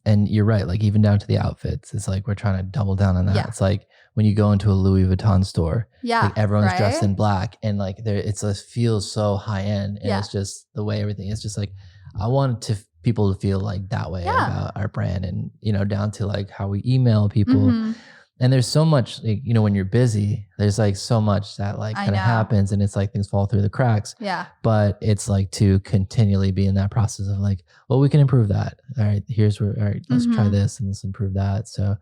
And you're right, like even down to the outfits, it's like we're trying to double down on that. Yeah. It's like when you go into a Louis Vuitton store, Yeah, like everyone's dressed right? in black, and like it feels so high end, and Yeah. it's just the way everything. It's just like I want people to feel like that way Yeah. about our brand, and down to like how we email people. Mhm. And there's so much, like, when you're busy, there's like so much that like I kind of know. happens, and it's like things fall through the cracks. Yeah. But it's like to continually be in that process of like, well, we can improve that. All right, all right, let's try Mhm. this and let's improve that. So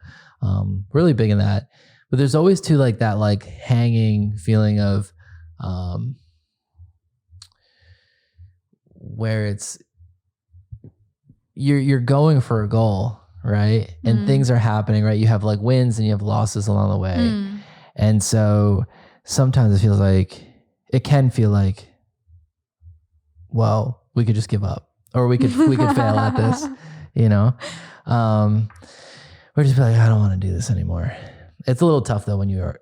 really big in that. But there's always too like that like hanging feeling of where it's you're going for a goal, right? And Mm. things are happening, right? You have like wins and you have losses along the way. Mm. And so sometimes it can feel like, well, we could just give up, or we could fail at this, you know? We're just like, I don't want to do this anymore. It's a little tough though when you are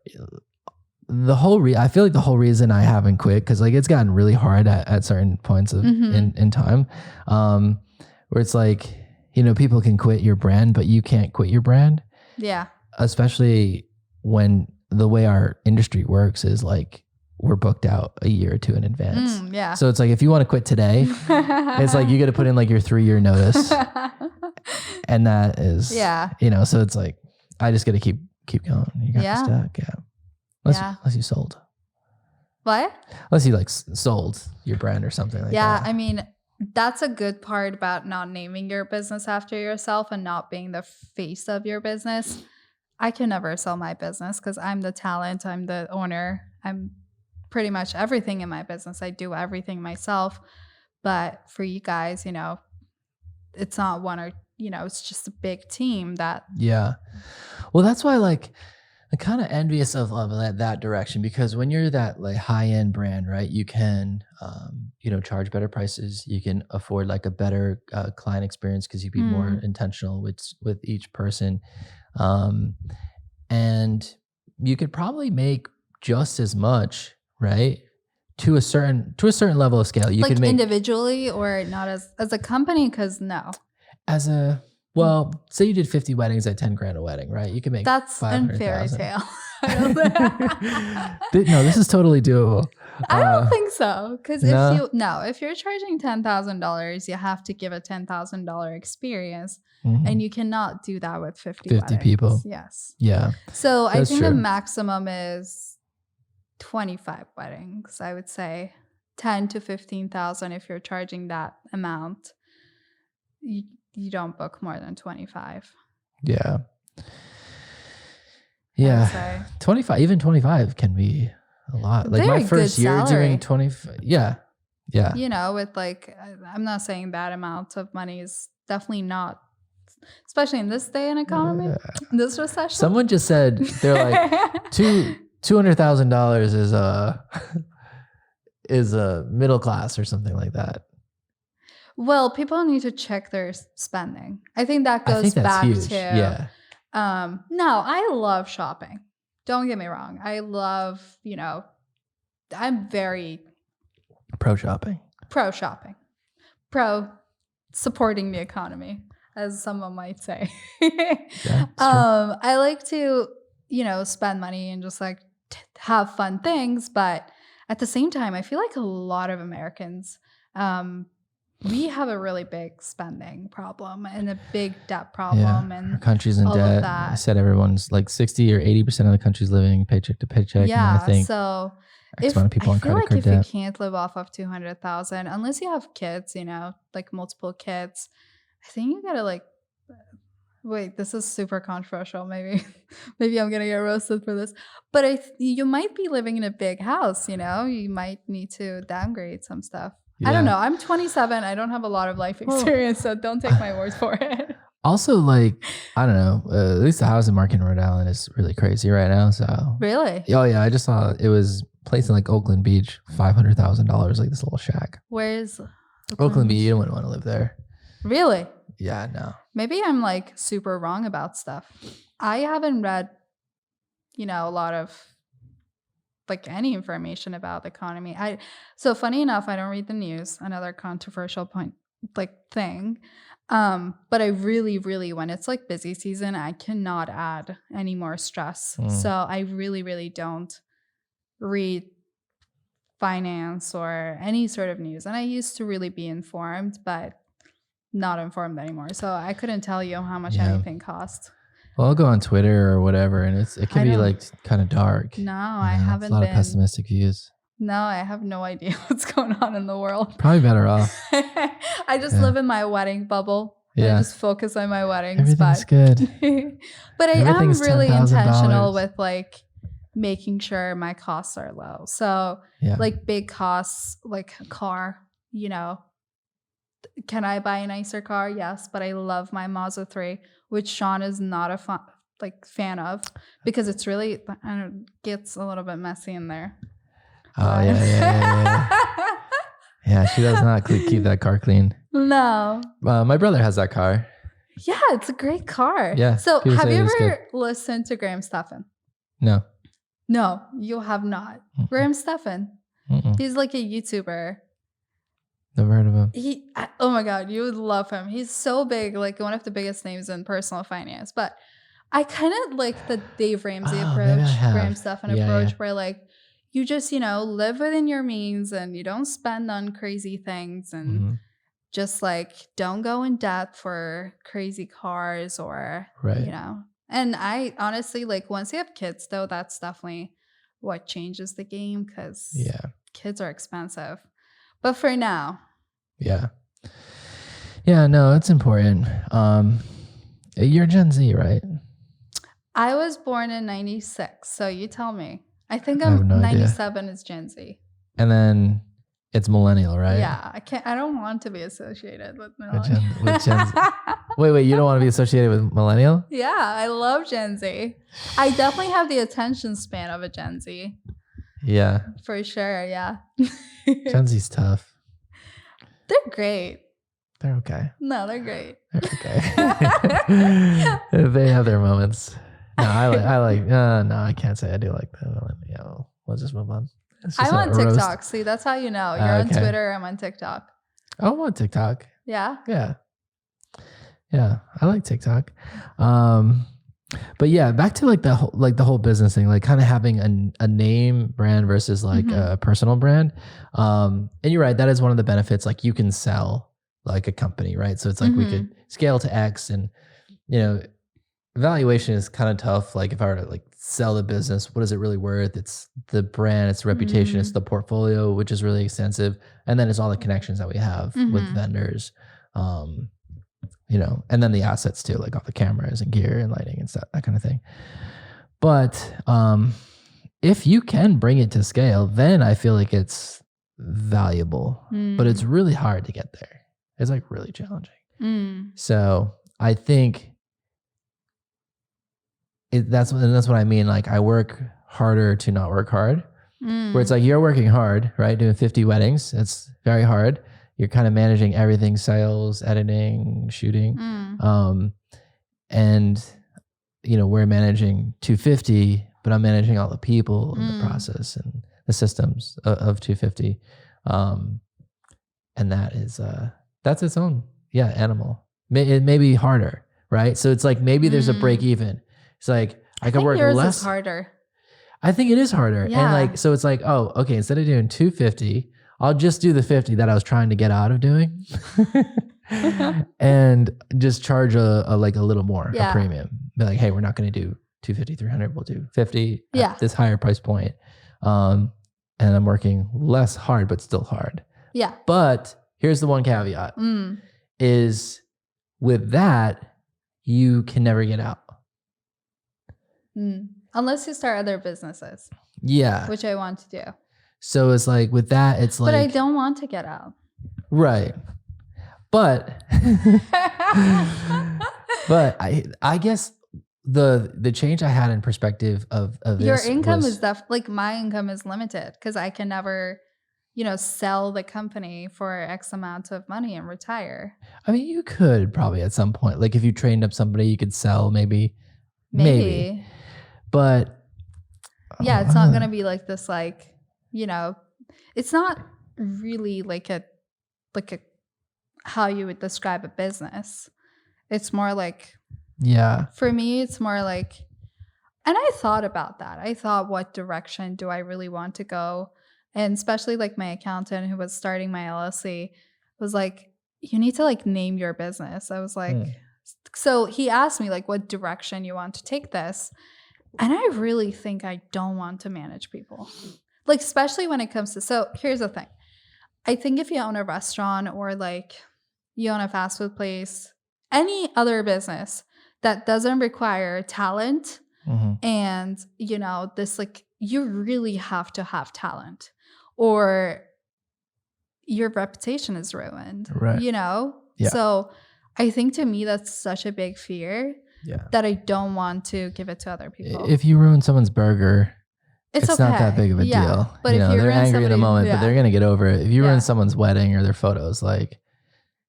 I feel like the whole reason I haven't quit, because like it's gotten really hard at certain points of in time, where it's like, people can quit your brand, but you can't quit your brand. Yeah. Especially when the way our industry works is like we're booked out a year or two in advance. Yeah. So it's like if you want to quit today, it's like you got to put in like your 3-year notice, and that is So it's like I just got to keep going. You got Yeah. stuck, Unless you sold. What? Unless you like sold your brand or something like that. Yeah, I mean, that's a good part about not naming your business after yourself and not being the face of your business. I can never sell my business because I'm the talent, I'm the owner, I'm pretty much everything in my business. I do everything myself. But for you guys, it's not one or it's just a big team that. Yeah. Well, that's why like I'm kind of envious of that direction, because when you're that like high end brand, right, you can charge better prices. You can afford like a better client experience because you be more Mm, intentional with each person, um, and you could probably make just as much, right, to a certain level of scale. You could like make individually or not as a company? Because no. as a Mm, well, say you did 50 weddings at 10 grand a wedding, right? You could make that's in fairy 500,000. tale. I don't think No, this is totally doable. I don't think so. Because No, if you're charging $10,000, you have to give a $10,000 experience. And mhm, you cannot do that with 50 50 weddings. people. Yes. Yeah, So I that's think the true. maximum is 25 weddings. I would say 10 to 15,000 if you're charging that amount. You, you don't book more than 25, Yeah, I would yeah. say. 25, even 25 can be a lot. Like my Very good first year doing salary. 25. Yeah, yeah. With like, I'm not saying that amount of money is definitely not, especially in this day and economy, Uh, this recession. Someone just said they're like $200,000 is a middle class or something like that. Well, people need to check their spending. I think that I goes think that's back huge. to, Yeah, no, I love shopping. Don't get me wrong. I love, I'm very pro shopping. pro shopping, pro supporting the economy, as someone might say. Yeah, it's true. I like to, spend money and just like have fun things. But at the same time, I feel like a lot of Americans, um, we have a really big spending problem and a big debt Yeah, problem our and country's in all of debt. I that. said everyone's like 60 or 80% of the country's living paycheck to paycheck, and then I Yeah. think So X amount of I people on feel credit like card if you debt. can't live off of 200,000, unless you have kids, like multiple kids, I think you gotta like, wait, this is super controversial. Maybe, maybe I'm gonna get roasted for this, but you might be living in a big house. You might need to downgrade some stuff. I don't Yeah. know. I'm 27. I don't have a lot of life Well, experience, so don't take my word for it. also like I don't know. At least the housing market in Rhode Island is really crazy right now. So, Really? oh yeah, I just saw it was a place in like Oakland Beach, $500,000, like this little shack. Where's Oakland Oakland Beach, Beach? you wouldn't want to live there. Really? Yeah, no. Maybe I'm like super wrong about stuff. I haven't read, a lot of like any information about the economy. So funny enough, I don't read the news, another controversial point like thing. But I really, really, when it's like busy season, I cannot add any more stress. Mm, So I really, really don't read finance or any sort of news. And I used to really be informed, but not informed anymore. So I couldn't tell you how much yeah. anything cost. Well, I'll go on Twitter or whatever, and it can I be don't like kind of dark. No, I It's a haven't lot of been. pessimistic views. No, I have no idea what's going on in the world. Probably better off. I just Yeah. live in my wedding bubble. And I Yeah. just focus on my weddings, Everything's but good. but I am Everything's really intentional $10,000. with like making sure my costs are low. So Yeah. like big costs, like a car, can I buy a nicer car? Yes, but I love my Mazda 3, which Sean is not a fan of because it's really gets a little bit messy in there. Oh yeah. Yeah, she does not keep that car clean. No. My brother has that car. Yeah, it's a great car. Yeah, So people have say you it is good. ever listened to Graham Stephan? No. No, you have not. Mm-mm. Graham Stephan. Mm-mm. He's like a YouTuber. Never heard of him. Oh my God, you would love him. He's so big, like one of the biggest names in personal finance. But I kind of like the Dave Ramsey Oh, maybe I approach, have. Graham Stephan Yeah, approach, yeah. where like you just, live within your means and you don't spend on crazy things and Mhm. just like don't go in debt for crazy cars or, Right. And I honestly, like once you have kids though, that's definitely what changes the game because Yeah. kids are expensive. But for now, Yeah. Yeah, no, it's important. You're Gen Z, right? I was born in 96, so you tell me. I think I have I'm no idea. 97 is Gen Z. And then It's millennial, right? Yeah, I don't want to be associated with With Gen Z. Wait, you don't want to be associated with millennial? Yeah, I love Gen Z. I definitely have the attention span of a Gen Z. Yeah. For sure, yeah. Gen Z's tough. They're great. They're okay. No, they're great. They're okay. They have their moments. No, no, I can't say I do like them. Yeah, we'll just move on. I'm on TikTok. See, that's how you know. You're on Twitter. I'm on TikTok. I'm on TikTok. Yeah. Yeah. Yeah. I like TikTok. But yeah, back to like the whole business thing, like kind of having a name brand versus like a personal brand. And you're right. That is one of the benefits. Like you can sell like a company, right? So it's like we could scale to X, and valuation is kind of tough. Like if I were to like sell the business, what is it really worth? It's the brand, it's the reputation, it's the portfolio, which is really extensive. And then it's all the connections that we have with vendors, and then the assets too, like all the cameras and gear and lighting and stuff, that kind of thing. But if you can bring it to scale, then I feel like it's valuable, but it's really hard to get there. It's like really challenging. So I think that's what I mean. Like I work harder to not work hard, where it's like you're working hard, right? Doing 50 weddings. It's very hard. You're kind of managing everything, sales, editing, shooting. And we're managing 250, but I'm managing all the people and the process and the systems of 250. And that is, that's its own, animal. It may be harder, right? So it's like, maybe there's a break even. It's like, I could work yours less. Is harder. I think it is harder. Yeah. And like, so it's like, oh, okay, instead of doing 250, I'll just do the 50 that I was trying to get out of doing and just charge a little more, a premium. Be like, hey, we're not going to do 250, 300. We'll do 50 at this higher price point. And I'm working less hard, but still hard. Yeah. But here's the one caveat is with that, you can never get out. Unless you start other businesses. Yeah. Which I want to do. So it's like with that, it's like. But I don't want to get out. Right. But but I guess the change I had in perspective of your this income was, is like my income is limited because I can never, sell the company for X amount of money and retire. I mean, you could probably at some point, like if you trained up somebody, you could sell maybe. But yeah, it's not going to be like this, like, it's not really like a how you would describe a business. It's more like, for me, it's more like, and I thought about that. I thought, what direction do I really want to go? And especially like my accountant who was starting my LLC was like, you need to like name your business. I was like, so he asked me like, what direction you want to take this? And I really think I don't want to manage people. Like, especially when it comes to, so here's the thing. I think if you own a restaurant or like you own a fast food place, any other business that doesn't require talent and, this like, you really have to have talent or your reputation is ruined, right? Yeah. So I think to me, that's such a big fear that I don't want to give it to other people. If you ruin someone's burger, it's okay. not that big of a deal. But they're angry in the moment, but they're going to get over it. If you ruin someone's wedding or their photos, like,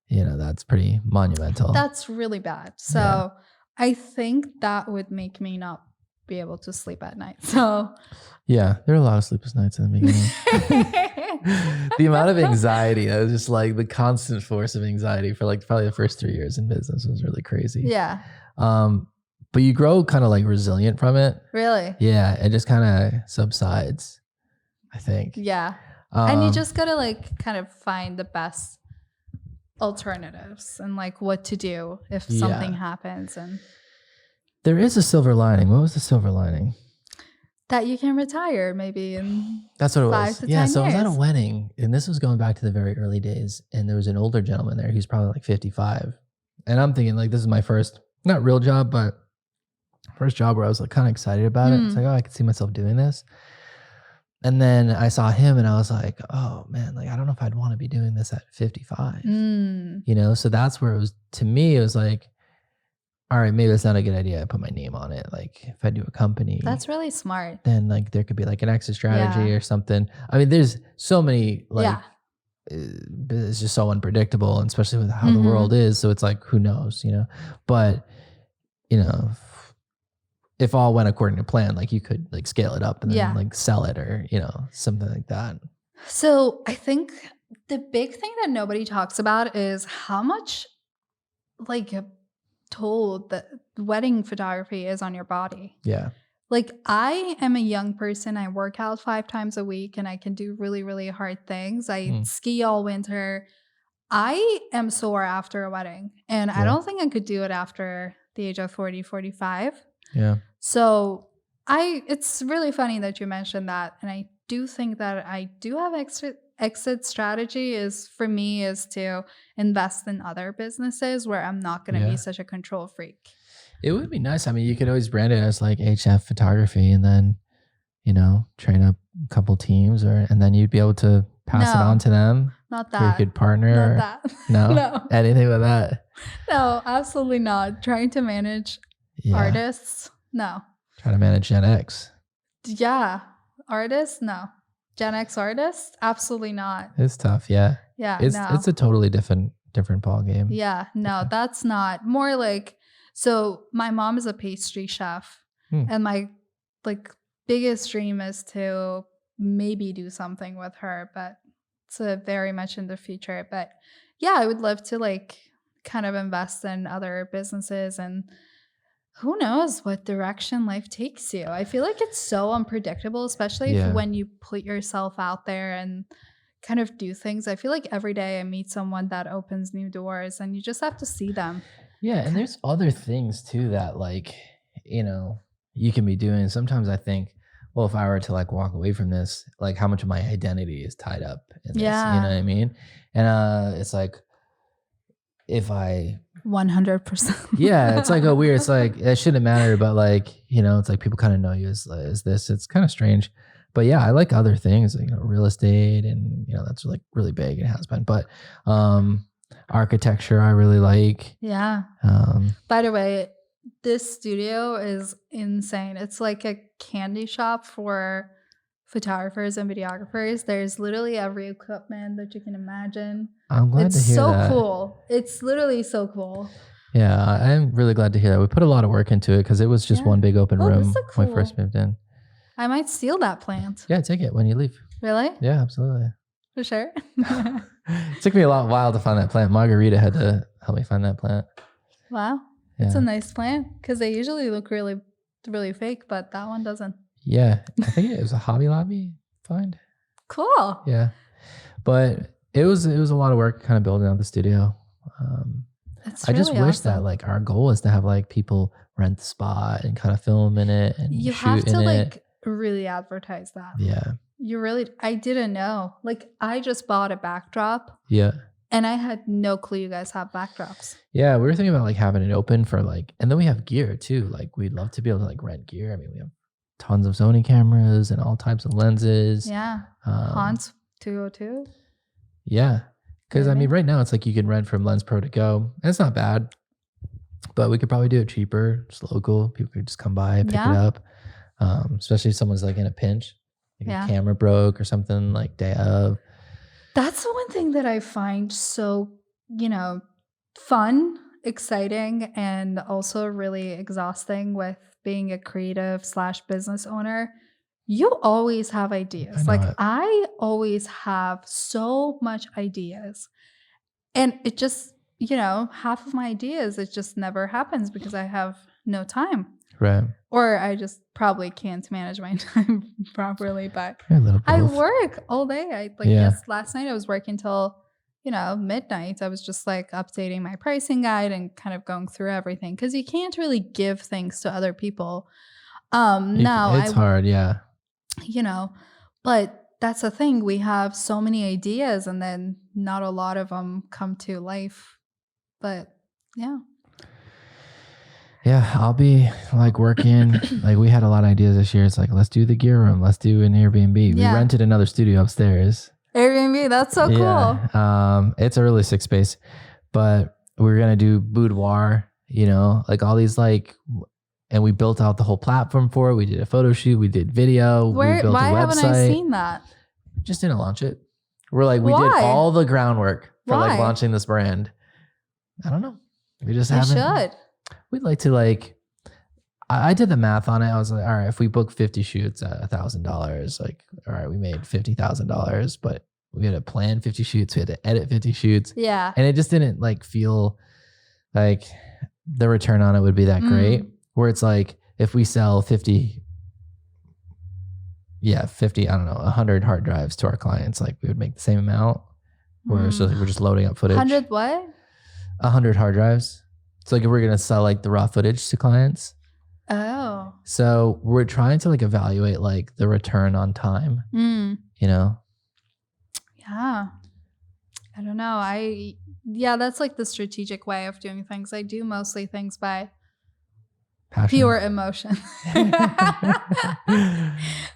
that's pretty monumental. That's really bad. So I think that would make me not be able to sleep at night. So yeah, there are a lot of sleepless nights in the beginning. The amount of anxiety, that was just like the constant force of anxiety for like probably the first 3 years in business was really crazy. Yeah. But you grow kind of like resilient from it. Really? Yeah. It just kind of subsides, I think. Yeah. And you just got to like kind of find the best alternatives and like what to do if something happens. And there is a silver lining. What was the silver lining? That you can retire maybe in That's what it 5 was. to 10 Yeah, so I was years. at a wedding, and this was going back to the very early days, and there was an older gentleman there. He's probably like 55. And I'm thinking like, this is my first, not real job, but first job where I was like kind of excited about it. It's like, oh, I could see myself doing this. And then I saw him and I was like, oh man, like I don't know if I'd want to be doing this at 55, Mm, you know? So that's where it was, to me, it was like, all right, maybe it's not a good idea. I put my name on it. Like if I do a company, that's really smart. then like there could be like an exit strategy Yeah. or something. I mean, there's so many Yeah. like it's just so unpredictable, and especially with how the world Mhm. is. So it's like, who knows, you know? But you know, if all went according to plan, like you could like scale it up and then Yeah. like sell it or, you know, something like that. So, I think the big thing that nobody talks about is how much, like, toll the wedding photography is on your body. Yeah. Like, I am a young person, I work out 5 times a week, and I can do really, really hard things. I Mm, ski all winter. I am sore after a wedding, and I yeah. don't think I could do it after the age of 40, 45. Yeah. So, it's really funny that you mentioned that, and I do think that I do have exit strategy is for me is to invest in other businesses where I'm not gonna be Yeah. such a control freak. It would be nice. I mean, you could always brand it as like HF photography and then, you know, train up a couple teams or and then you'd be able to pass it on No, to them not or you that. could partner Not or that. no, No. anything with that. No, absolutely not. Trying to manage Yeah. artists? No. Try to manage Gen X. Yeah. Artists? No. Gen X artists? Absolutely not. It's tough. Yeah. Yeah, It's no. a totally different ball game. Yeah, no, Yeah. that's not more like so my mom is a pastry chef Hmm. and my like biggest dream is to maybe do something with her, but it's very much in the future. But yeah, I would love to like kind of invest in other businesses and who knows what direction life takes you. I feel like it's so unpredictable, especially if Yeah. when you put yourself out there and kind of do things. I feel like every day I meet someone that opens new doors and you just have to see them. Yeah, and Ki there's other things too that like, you know, you can be doing. Sometimes I think, well, if I were to like walk away from this, like how much of my identity is tied up in this, you know Yeah, what I mean? And it's like if I 100%. yeah, it's like a weird, it's like it shouldn't matter, but like, you know, it's like people kind of know you as this. It's kind of strange. But yeah, I like other things, like, you know, real estate and you know, that's like really big. It has been. But um architecture I really like. Yeah. Um By the way, this studio is insane. It's like a candy shop for photographers and videographers. There's literally every equipment that you can imagine. I'm glad It's to hear so that. cool. It's literally so cool. Yeah, I'm really glad to hear that. We put a lot of work into it because it was just Yeah. one big open Oh, this room looks when we first cool. moved in. I might steal that plant. Yeah, take it when you leave. Really? Yeah, absolutely. For sure? It took me a lot while to find that plant. Margarita had to help me find that plant. Wow. It's a Yeah. nice plant because they usually look really, really fake, but that one doesn't. Yeah. I think it was a Hobby Lobby find. Cool. Yeah. But it was a lot of work kind of building out the studio. Um, It's I just really wish that awesome. like our goal is to have like people rent the spot and kind of film in it and You have shoot in to it. like really advertise that. Yeah. You really, I didn't know. Like, I just bought a backdrop Yeah. and I had no clue you guys have backdrops. Yeah, we were thinking about like having it open for like, and then we have gear too. Like we'd love to be able to like rent gear. I mean, we have tons of Sony cameras and all types of lenses. Yeah. Um, Hans 202. yeah, because I mean, Maybe. right now it's like you can rent from Lens Pro to Go. And it's not bad, but we could probably do it cheaper, just local. People could just come by, pick it Yeah. up. Especially if someone's like in a pinch, like a Yeah. camera broke or something like day of. That's the one thing that I find so, fun, exciting, and also really exhausting with being a creative slash business owner. You always have I ideas. know Like it. I always have so much ideas. And it just, half of my ideas, it just never happens because I have no time. Right. Or I just probably can't manage my time properly, but Yeah, a little I both. work all day. I like Yeah. last night I was working till, midnight. I was just like updating my pricing guide and kind of going through everything cuz you can't really give things to other people. Now It's hard. Yeah. you know, but that's the thing. We have so many ideas and then not a lot of them come to life. But yeah. Yeah, I'll be like working. Like we had a lot of ideas this year. It's like, let's do the gear room. Let's do an Airbnb. We Yeah. rented another studio upstairs. Airbnb, that's so cool. Yeah. It's a really sick space, but we're going to do boudoir, like all these and we built out the whole platform for it. We did a photo shoot. We did video. We built a Why haven't I website. seen that? Just didn't launch it. We're like, we did Why? all the groundwork for like Why? launching this brand. I don't know. We just You haven't. should. We'd like to I did the math on it. I was like, all right, if we book 50 shoots at $1,000, like, all right, we made $50,000, but we had to plan 50 shoots. We had to edit 50 shoots. Yeah. And it just didn't feel like the return on it would be that great. Where it's like, if we sell 50, I don't know, 100 hard drives to our clients, like we would make the same amount. Where so we're just loading up footage. 100 what? 100 hard drives. So like if we're going to sell like the raw footage to clients. Oh. So we're trying to evaluate the return on time, Yeah. I don't know. That's the strategic way of doing things. I do mostly things by passion. Pure emotion.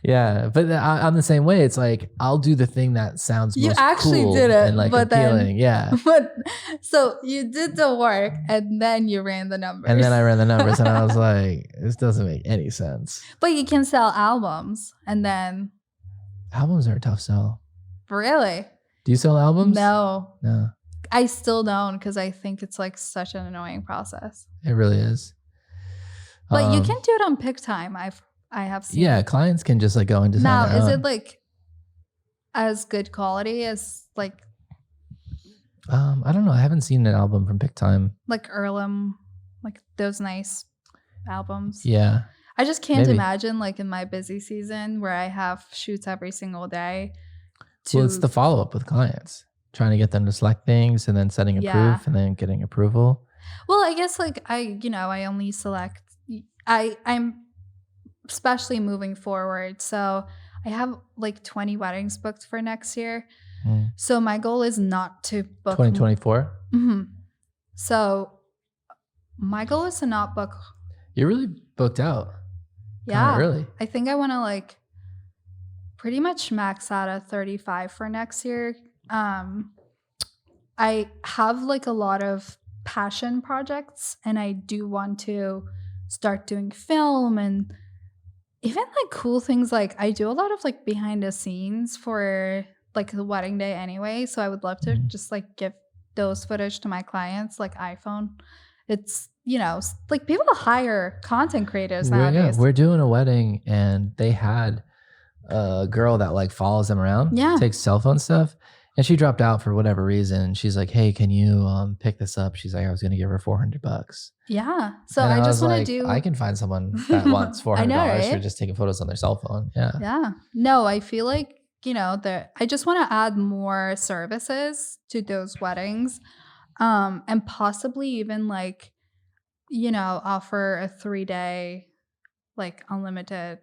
Yeah, but I'm the same way. It's like I'll do the thing that sounds you most actually cool did it, and but appealing. Yeah. But so you did the work and then you ran the numbers. And then I ran the numbers and I was like, this doesn't make any sense. But you can sell albums and then albums are a tough sell. Really? Do you sell albums? No. No. I still don't because I think it's such an annoying process. It really is. But you can do it on PickTime. I have seen. Yeah, clients can just go and design. Now, is it as good quality as I don't know. I haven't seen an album from PickTime. Earlham, those nice albums. Yeah. I just can't imagine in my busy season where I have shoots every single day. Well, it's the follow up with clients, trying to get them to select things and then setting a proof and then getting approval. Well, I guess I only select. I'm especially moving forward. So I have 20 weddings booked for next year. So my goal is not to book 2024. So my goal is to not book. You're really booked out. Yeah, early. I think I want to pretty much max out at 35 for next year. I have a lot of passion projects and I do want to start doing film and even cool things. I do a lot of behind the scenes for the wedding day anyway. So I would love to just give those footage to my clients, iPhone. It's, people hire content creators nowadays. We're doing a wedding and they had a girl that follows them around, takes cell phone stuff. And she dropped out for whatever reason. She's like, hey, can you pick this up? She's like, I was going to give her $400. Yeah. So and I just want to do. I can find someone that wants $400 right? for just taking photos on their cell phone. Yeah. Yeah. No, I feel I just want to add more services to those weddings, and possibly even offer a 3-day unlimited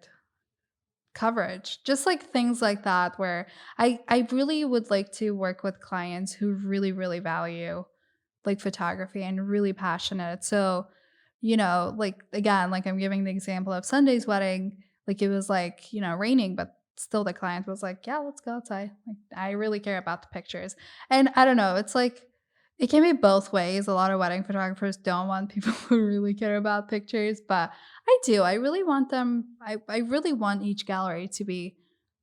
coverage, just things like that, where I really would like to work with clients who really, really value photography and really passionate. So, again, I'm giving the example of Sunday's wedding, it was raining, but still the client was yeah, let's go outside. I really care about the pictures. And I don't know, it's it can be both ways. A lot of wedding photographers don't want people who really care about pictures, but I do. I really want them. I really want each gallery to be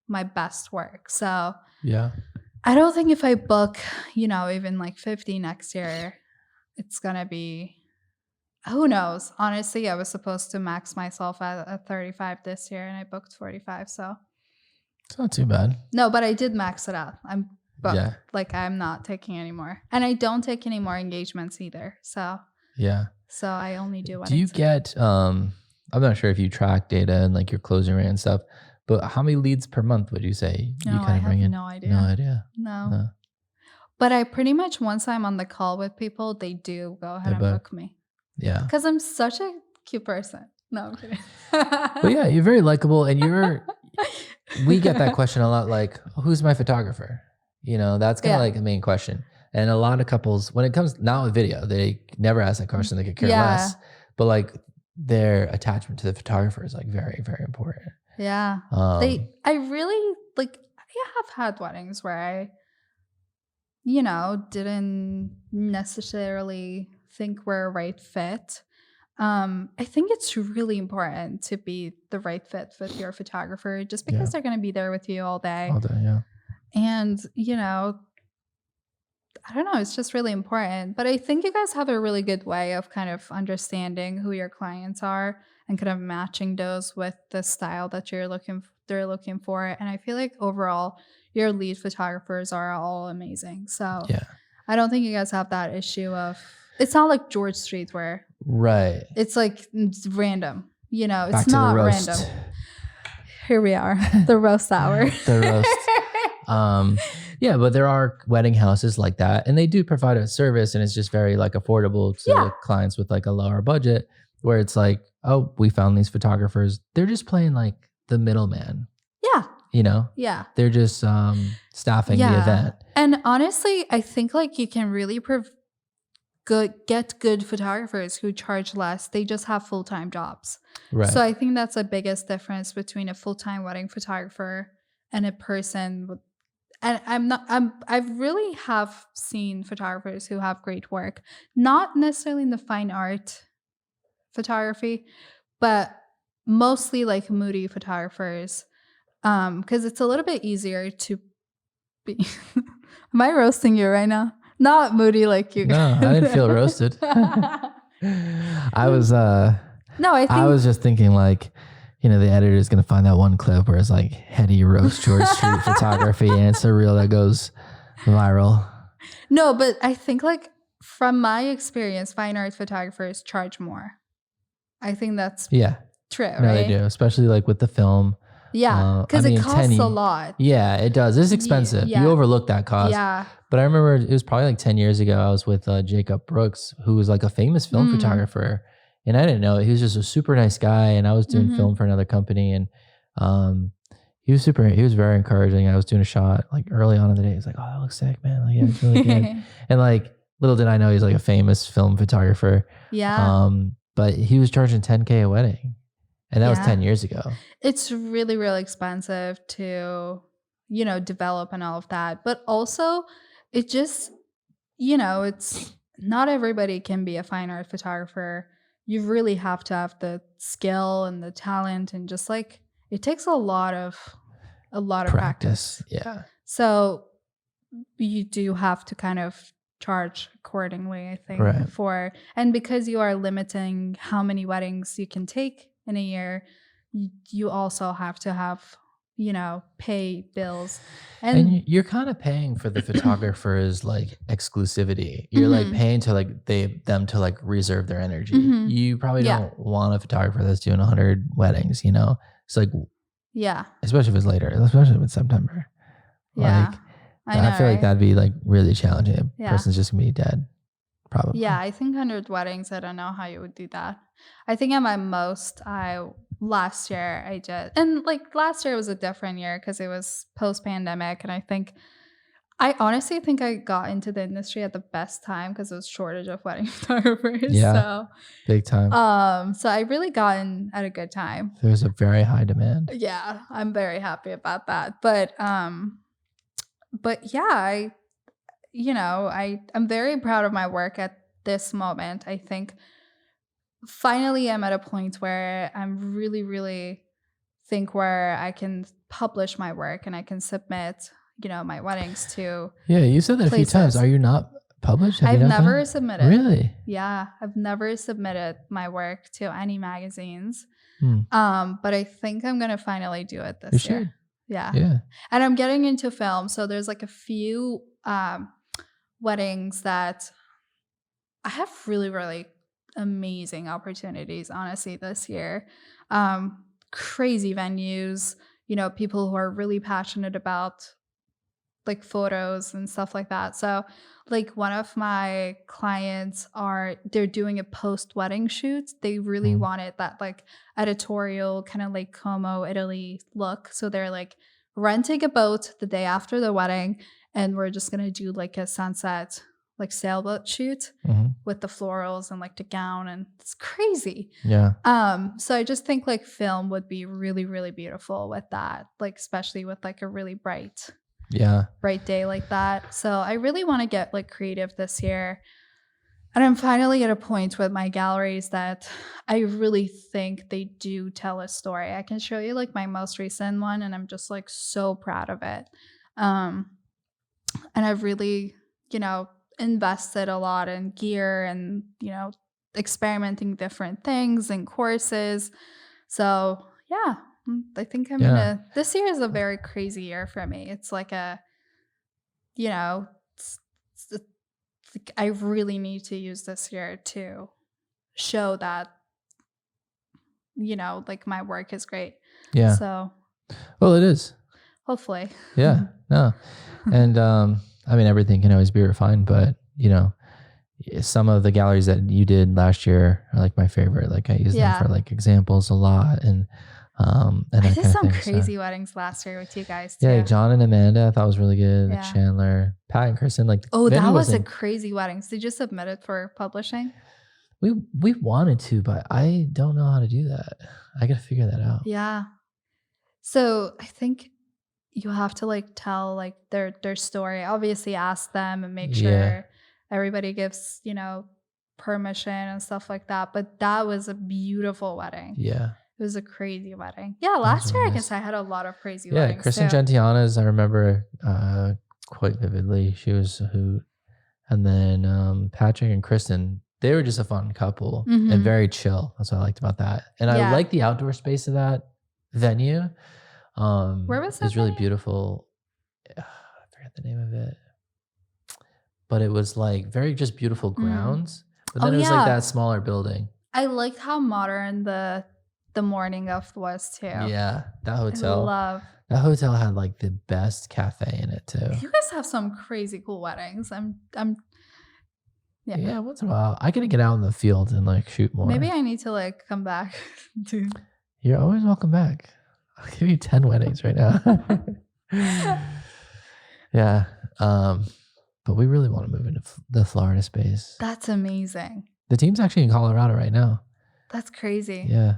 my best work. So yeah, I don't think if I book, even 50 next year, it's going to be, who knows? Honestly, I was supposed to max myself at 35 this year and I booked 45. So it's not too bad. No, but I did max it out. I'm booked. Yeah. I'm not taking any more. And I don't take any more engagements either. So yeah. So I only do weddings. Do you get, I'm not sure if you track data and your closing rate and stuff, but how many leads per month would you say No, you kind of bring in? No idea. No idea. No. But I pretty much, once I'm on the call with people, they do go ahead and book me. Yeah. Because I'm such a cute person. No, I'm kidding. But yeah, you're very likable and we get that question a lot, who's my photographer? That's kind of the main question. And a lot of couples, when it comes now with video, they never ask that question. They could care less. But their attachment to the photographer is like very, very important. Yeah. Um, I really like I have had weddings where I, didn't necessarily think we're a right fit. I think it's really important to be the right fit with your photographer just because yeah, they're going to be there with you all day. all day. Yeah, And, I don't know, it's just really important. But I think you guys have a really good way of kind of understanding who your clients are and kind of matching those with the style that they're looking for. And I feel like overall your lead photographers are all amazing. So yeah, I don't think you guys have that issue of it's not like George Street where right. it's like it's random. It's Back to the not roast. random. Here we are, the roast hour. The roast. Yeah, but there are wedding houses like that, and they do provide a service, and it's just very like affordable Yeah, to clients with like a lower budget, where it's like, oh, we found these photographers. They're just playing like the middleman, yeah, you know. yeah. They're just staffing the Yeah. event. And honestly, I think like you can really get good photographers who charge less. They just have full-time jobs. So Right. I think that's the biggest difference between a full-time wedding photographer and a person with and I really have seen photographers who have great work, not necessarily in the fine art photography, but mostly like moody photographers. Because it's a little bit easier to be Am I roasting you right now? Not moody like you. No, I didn't feel roasted. I was No, I I think was just thinking like, the editor is gonna find that one clip where it's like Hedi roast George Street photography, and it's a reel that goes viral. no, but I think like from my experience, fine art photographers charge more. I think that's Yeah, true, no, they do, right? especially like with the film. Yeah, I because it mean, costs a lot. yeah, it does. It's expensive. You Yeah, overlook that cost. yeah. But I remember it was probably like 10 years ago. I was with Jacob Brooks, who was like a famous film Mm, photographer. And I didn't know it. He was just a super nice guy. And I was doing film mhm. for another company. And um, he was very encouraging. I was doing a shot like early on in the day. He's like, oh, that looks sick, man. Like, yeah, it's really good. And like, little did I know he's like a famous film photographer. Yeah, But he was charging 10K a wedding. And that was yeah. 10 years ago. It's really, really expensive to, develop and all of that. But also, it just, it's not everybody can be a fine art photographer. You really have to have the skill and the talent and just like it takes a lot of practice. Practice. Yeah. So you do have to kind of charge accordingly, I think, Right. and because you are limiting how many weddings you can take in a year, you also have to have, pay bills. And And you're kind of paying for the photographer's like exclusivity. You're like mhm, paying to like them to like reserve their energy. mhm. You probably Yeah, don't want a photographer that's doing 100 weddings, It's like, yeah, especially if it's later, especially if it's September. yeah. Like, I know, I feel like right? that'd be like really challenging. A Yeah. person's just gonna be dead, Yeah, probably. I think 100 weddings, I don't know how you would do that. I think at my most, last year I did. And like last year was a different year because it was post pandemic. And I honestly think I got into the industry at the best time because there was shortage of wedding photographers. Yeah, So, big time. so I really got in at a good time. There's a very high demand. Yeah, I'm very happy about that. But yeah, I'm very proud of my work at this moment. I think finally I'm at a point where I'm really, really think where I can publish my work and I can submit, my weddings to Yeah, you said that a few times. places. Are you not published? Have you I've not never done? submitted. Really? Yeah, I've never submitted my work to any magazines. Hmm. But I think I'm gonna finally do it You this year. should. Yeah. Yeah. And I'm getting into film, so there's like a few weddings that I have really, really amazing opportunities, honestly, this year. Crazy venues, people who are really passionate about like photos and stuff like that. So, like one of my clients they're doing a post wedding shoot. They really Mm. wanted that like editorial kind of like Como, Italy look. So they're like renting a boat the day after the wedding and we're just going to do like a sunset like sailboat shoot Mhm. with the florals and like the gown, and it's crazy. Yeah. So I just think like film would be really, really beautiful with that, like especially with like a really Yeah. bright day like that. So I really want to get like creative this year. And I'm finally at a point with my galleries that I really think they do tell a story. I can show you like my most recent one, and I'm just like so proud of it. Um, and I've really, you know, invested a lot in gear and, experimenting different things and courses. So, yeah, I think I'm Yeah. gonna. This year is a very crazy year for me. It's like you know, it's, it's like I really need to use this year to show that, like my work is great. Yeah. So, Well, it is. hopefully. Yeah. No. And I mean, everything can always be refined, but some of the galleries that you did last year are like my favorite. Like I use them Yeah. for like examples a lot and I that did kind of some thing. So crazy weddings last year with you guys yeah, too. like John and Amanda I thought was really good. Like Yeah. Chandler, Pat and Kristen. Like Oh, the that venue was a wasn't. crazy wedding. So did you submit it for publishing? We wanted to, but I don't know how to do that. I gotta figure that out. Yeah. So I think you have to like tell like their story. Obviously ask them and make Yeah. sure everybody gives, permission and stuff like that. But that was a beautiful wedding. Yeah. It was a crazy wedding. Yeah, That was last year really I guess nice. I had a lot of crazy Yeah, weddings Kristen too. Gentiana's, I remember quite vividly. She was a hoot. And then Patrick and Kristen, they were just a fun couple and Mhm. very chill. That's what I liked about that. And I Yeah. like the outdoor space of that venue. Where was that It's really venue? beautiful. I forget the name of it, but it was like very just beautiful Mm. grounds. But Oh then it was like yeah. that smaller building. I liked how modern the morning of was too. Yeah, that I hotel. love. That hotel had like the best cafe in it too. You guys have some crazy cool weddings. I'm yeah. Yeah, once in a while, I gotta get out in the field and like shoot more. Maybe I need to like come back to. You're always welcome back. I'll give you 10 weddings right now. Yeah. But we really want to move into the Florida space. That's amazing. The team's actually in Colorado right now. That's crazy. Yeah.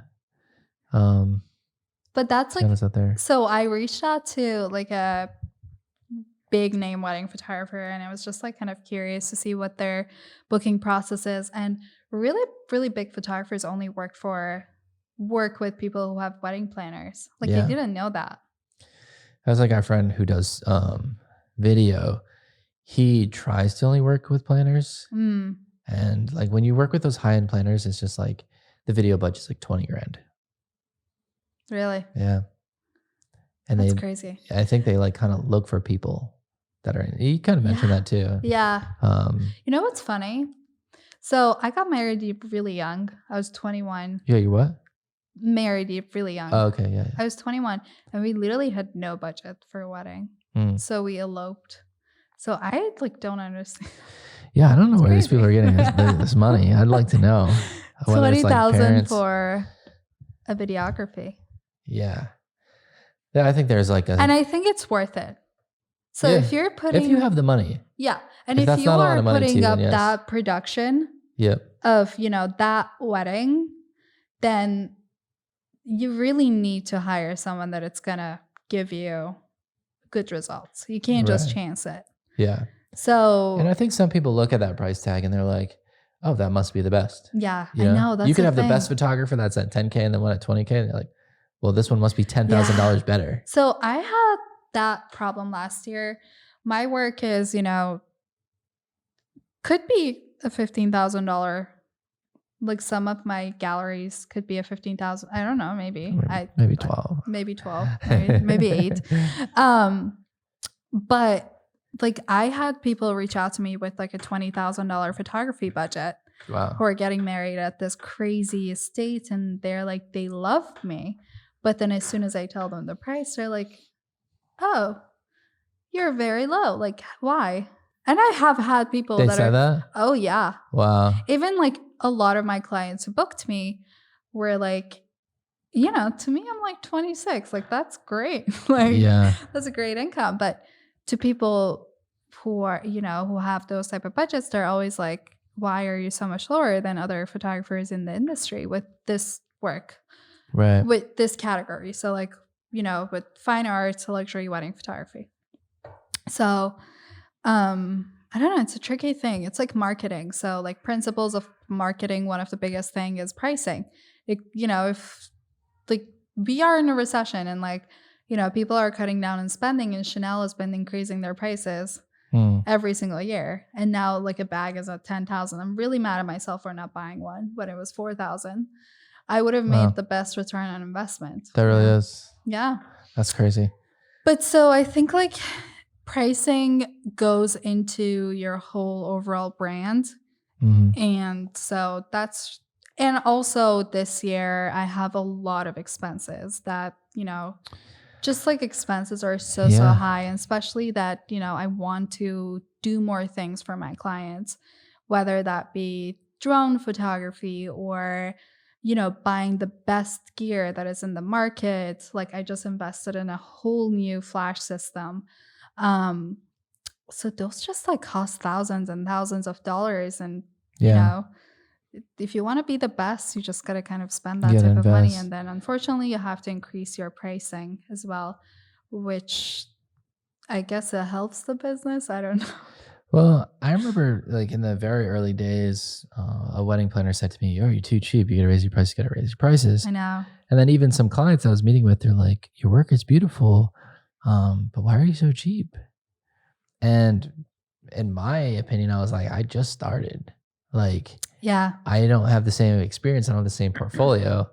But that's like Tiana's out there. so I reached out to like a big name wedding photographer, and I was just like kind of curious to see what their booking process is. And really, really big photographers only work with people who have wedding planners. Like I Yeah. didn't know that. That's like our friend who does video. He tries to only work with planners. Mm, And like when you work with those high-end planners, it's just like the video budget's like 20 grand. really? Yeah. And That's crazy. I think they like kind of look for people that are in. You kind of mentioned Yeah. that too. Yeah. Um, You know what's funny? So I got married really young. I was 21. yeah, you what? Married really young. Oh, okay, yeah, I was 21, and we literally had no budget for a wedding. yeah. So we eloped. So I like don't understand. Yeah, I don't know It's where these people are crazy. getting this money. I'd like to know whether it's like 20,000 parents. for a videography. Yeah, yeah. I think there's like a. And I think it's worth it. So Yeah, if you're putting if you have the money. yeah, and If if that's you not a lot are of money putting too, up then yes. that production Yep. of, that wedding, then you really need to hire someone that it's going to give you good results. You can't just Right. chance it. Yeah. So And I think some people look at that price tag and they're like, "Oh, that must be the best." yeah, You know? I know. That's You could the have the best thing. photographer that's at 10K and then one at 20K, and they're like, "Well, this one must be $10,000 better." So I had that problem last year. My work is, could be a $15,000. Like some of my galleries could be a 15,000. I don't know, maybe. Maybe 12. Maybe 12, maybe 8. But like I had people reach out to me with like a $20,000 photography budget Wow. who are getting married at this crazy estate, and they're like they love me. But then as soon as I tell them the price, they're like, "Oh, you're very low. Like why?" And I have had people They that said are that? oh yeah. Wow. Even like a lot of my clients who booked me were like, to me, I'm like 26. Like, that's great. Like, Yeah. that's a great income. But to people who have those type of budgets, they're always like, why are you so much lower than other photographers in the industry with this work, Right. with this category? So like, with fine art to luxury wedding photography. So, I don't know, it's a tricky thing. It's like marketing. So like principles of marketing, one of the biggest thing is pricing. If like we are in a recession and like, people are cutting down and spending, and Chanel has been increasing their prices Hmm. every single year. And now like a bag is at 10,000. I'm really mad at myself for not buying one when it was 4,000. I would have made Wow. the best return on investment. That really is. Yeah. That's crazy. But so I think like pricing goes into your whole overall brand. Hmm. And so and also this year I have a lot of expenses that, just like expenses are so Yeah. high, and especially that, I want to do more things for my clients, whether that be drone photography or, buying the best gear that is in the market. Like I just invested in a whole new flash system. Um, so those just like cost thousands and thousands of dollars. And, you Yeah. know, if you want to be the best, you just got to kind of spend You that gotta type of money. invest. And then unfortunately, you have to increase your pricing as well, which I guess it helps the business. I don't know. Well, I remember like in the very early days, a wedding planner said to me, "Oh, you're too cheap. You gotta raise your prices. You gotta raise your prices." I know. And then even some clients I was meeting with, they're like, "Your work is beautiful, but why are you so cheap?" And in my opinion, I was like, I just started. Like, Yeah. I don't have the same experience. I don't have the same portfolio.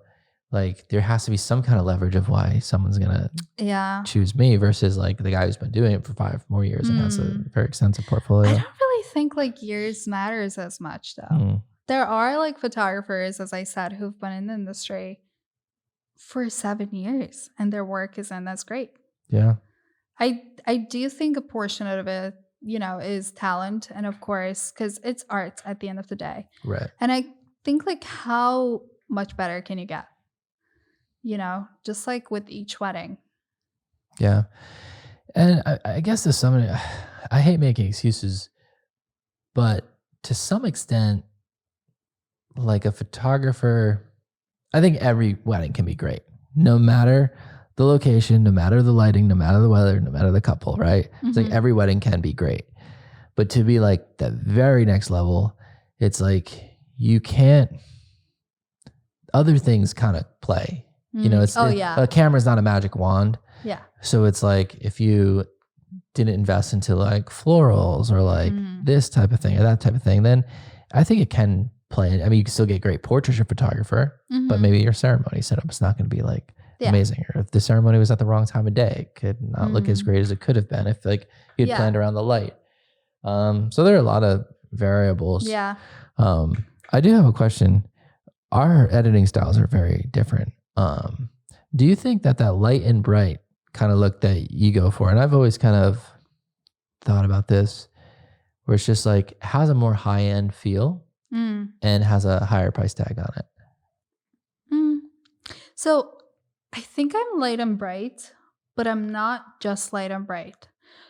Like, there has to be some kind of leverage of why someone's gonna Yeah. choose me versus like the guy who's been doing it for 5 more years and has a Mm. very extensive I portfolio. don't really think like years matters as much though. Mm, There are like photographers, as I said, who've been in the industry for 7 years and their work is in. That's great. yeah, I do think a portion of it, is talent, and of course, because it's art at the end of the day. right. And I think like how much better can you get? Just like with each wedding. Yeah. And I guess to some, I hate making excuses, but to some extent, like a photographer, I think every wedding can be great, no matter the location, no matter the lighting, no matter the weather, no matter the couple, right? It's like Hmm. every wedding can be great. But to be like the very next level, it's like you can't, other things kind of play. Oh yeah, A camera's not a magic wand. yeah. So it's like if you didn't invest into like florals or like Mm. this type of thing or that type of thing, then I think it can play. I mean, you can still get great portraiture photographer, but Hmm. maybe your ceremony setup is not going to be like Yeah. amazing. Or if the ceremony was at the wrong time of day, it could not look as Mm. great as it could have been if like you had Yeah. planned around the light. So there are a lot of variables. Yeah. I do have a question. Our editing styles are very different. Do you think that that light and bright kind of look that you go for, and I've always kind of thought about this, where it's just like has a more high end feel Mm. and has a higher price tag on it? Mm. So I think I'm light and bright, but I'm not just light and bright.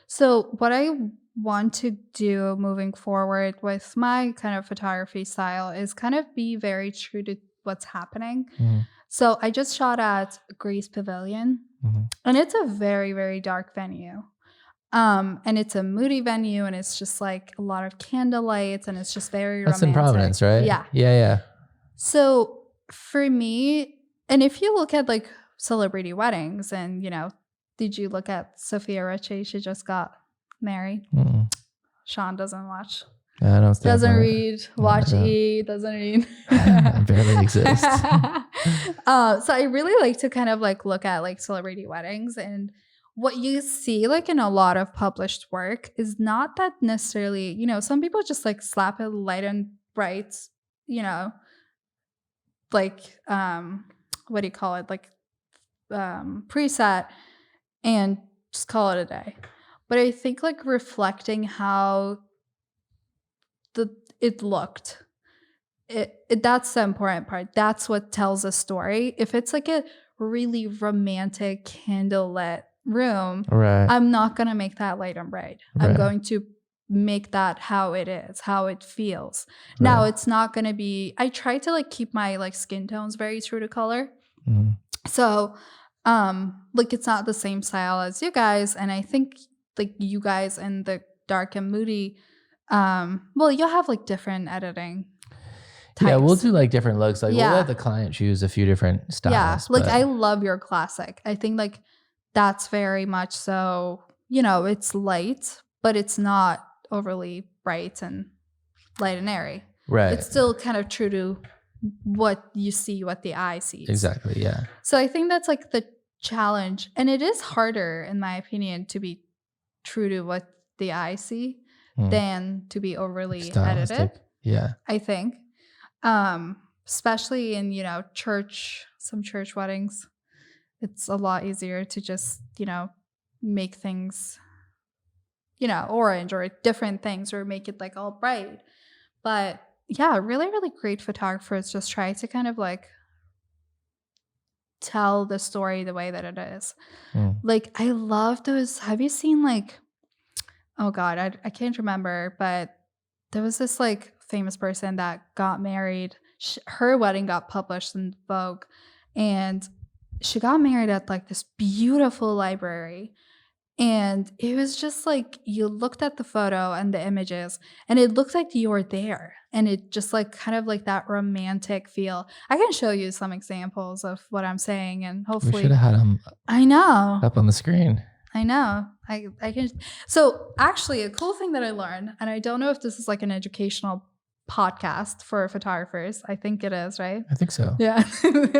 So what I want to do moving forward with my kind of photography style is kind of be very true to what's happening. Hmm. So I just shot at Greece Pavilion, Hmm. and it's a very, very dark venue. And it's a moody venue, and it's just like a lot of candlelights, and it's just very That's in romantic. Providence, right? Yeah. Yeah, yeah. So for me, and if you look at like celebrity weddings, and did you look at Sophia Richie? She just got married. Mm-mm. Sean doesn't watch, Yeah, I don't stand doesn't for it. read, I don't watch like E, doesn't read. that. I barely exist. So I really like to kind of like look at like celebrity weddings, and what you see like in a lot of published work is not that necessarily, some people just like slap it light and bright, you know, like what do you call it? Like preset, and just call it a day. But I think like reflecting how it looked, that's the important part. That's what tells a story. If it's like a really romantic candlelit room, Right. I'm not gonna make that light and bright. I'm Right. going to make that how it is, how it feels. Now Right. it's not gonna be, I try to like keep my like skin tones very true to color. Mhm. So like it's not the same style as you guys. And I think like you guys in the dark and moody, well, you'll have like different editing Yeah, we'll types. do like different looks. Like we'll let Yeah. the client choose a few different Yeah. styles, Like but I love your classic. I think like that's very much so, it's light, but it's not overly bright and light and airy. right. It's still kind of true to what you see, what the eye sees. Exactly. Yeah. So I think that's like the challenge. And it is harder, in my opinion, to be true to what the eye see Mm. than to be overly edited, Stylistic. Yeah. I think. Especially in, some church weddings. It's a lot easier to just, make things, orange or different things or make it like all bright. But yeah, really, really great photographers just try to kind of like tell the story the way that it is. Mm. Like, I love those. Have you seen like, oh God, I can't remember, but there was this like famous person that got married. Her wedding got published in Vogue, and she got married at like this beautiful library. And it was just like you looked at the photo and the images, and it looked like you were there. And it just like kind of like that romantic feel. I can show you some examples of what I'm saying, and We should hopefully, have had them I know. up on the screen. I know. I can. So actually, a cool thing that I learned, and I don't know if this is like an educational podcast for photographers. I think it is, right? I think so. Yeah. I don't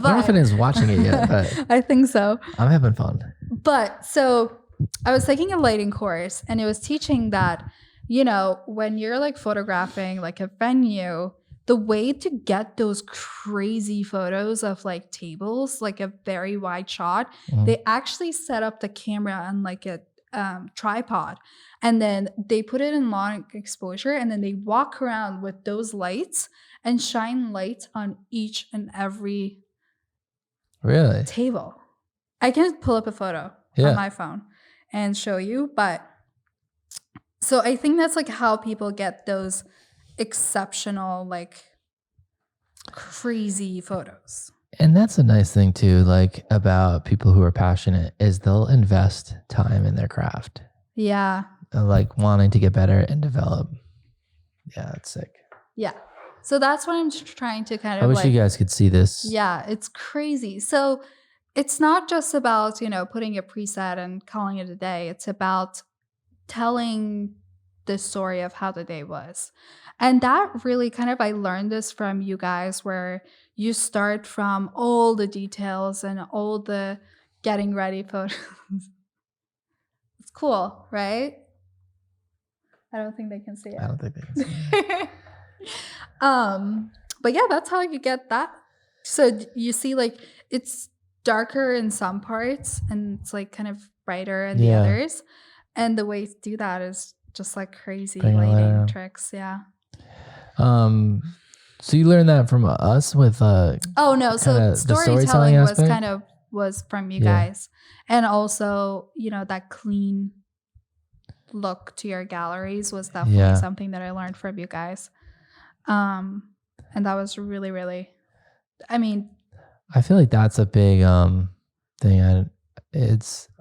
know if anyone's watching it yet, but I think so. I'm having fun. But so I was taking a lighting course, and it was teaching that, when you're like photographing like a venue, the way to get those crazy photos of like tables, like a very wide shot, Mhm. they actually set up the camera on like a tripod, and then they put it in long exposure, and then they walk around with those lights and shine light on each and every Really? table. I can pull up a photo on my phone and show you, but so I think that's like how people get those exceptional, like crazy photos. And that's a nice thing too, like about people who are passionate is they'll invest time in their craft. Yeah. Like wanting to get better and develop. Yeah, that's sick. Yeah. So that's what I'm trying to kind of I wish you guys could see this. Yeah, it's crazy. So it's not just about, putting a preset and calling it a day. It's about telling the story of how the day was. And that really kind of, I learned this from you guys, where you start from all the details and all the getting ready photos. It's cool, right? I don't think they can see it. I don't think they can see it. But yeah, that's how you get that. So you see, like, it's darker in some parts and it's like kind of brighter in the others. And the way to do that is just like crazy lighting tricks. Yeah. So you learned that from us with oh no, so storytelling was from you guys. And also, that clean look to your galleries was definitely something that I learned from you guys. And that was really, really, I feel like that's a big thing.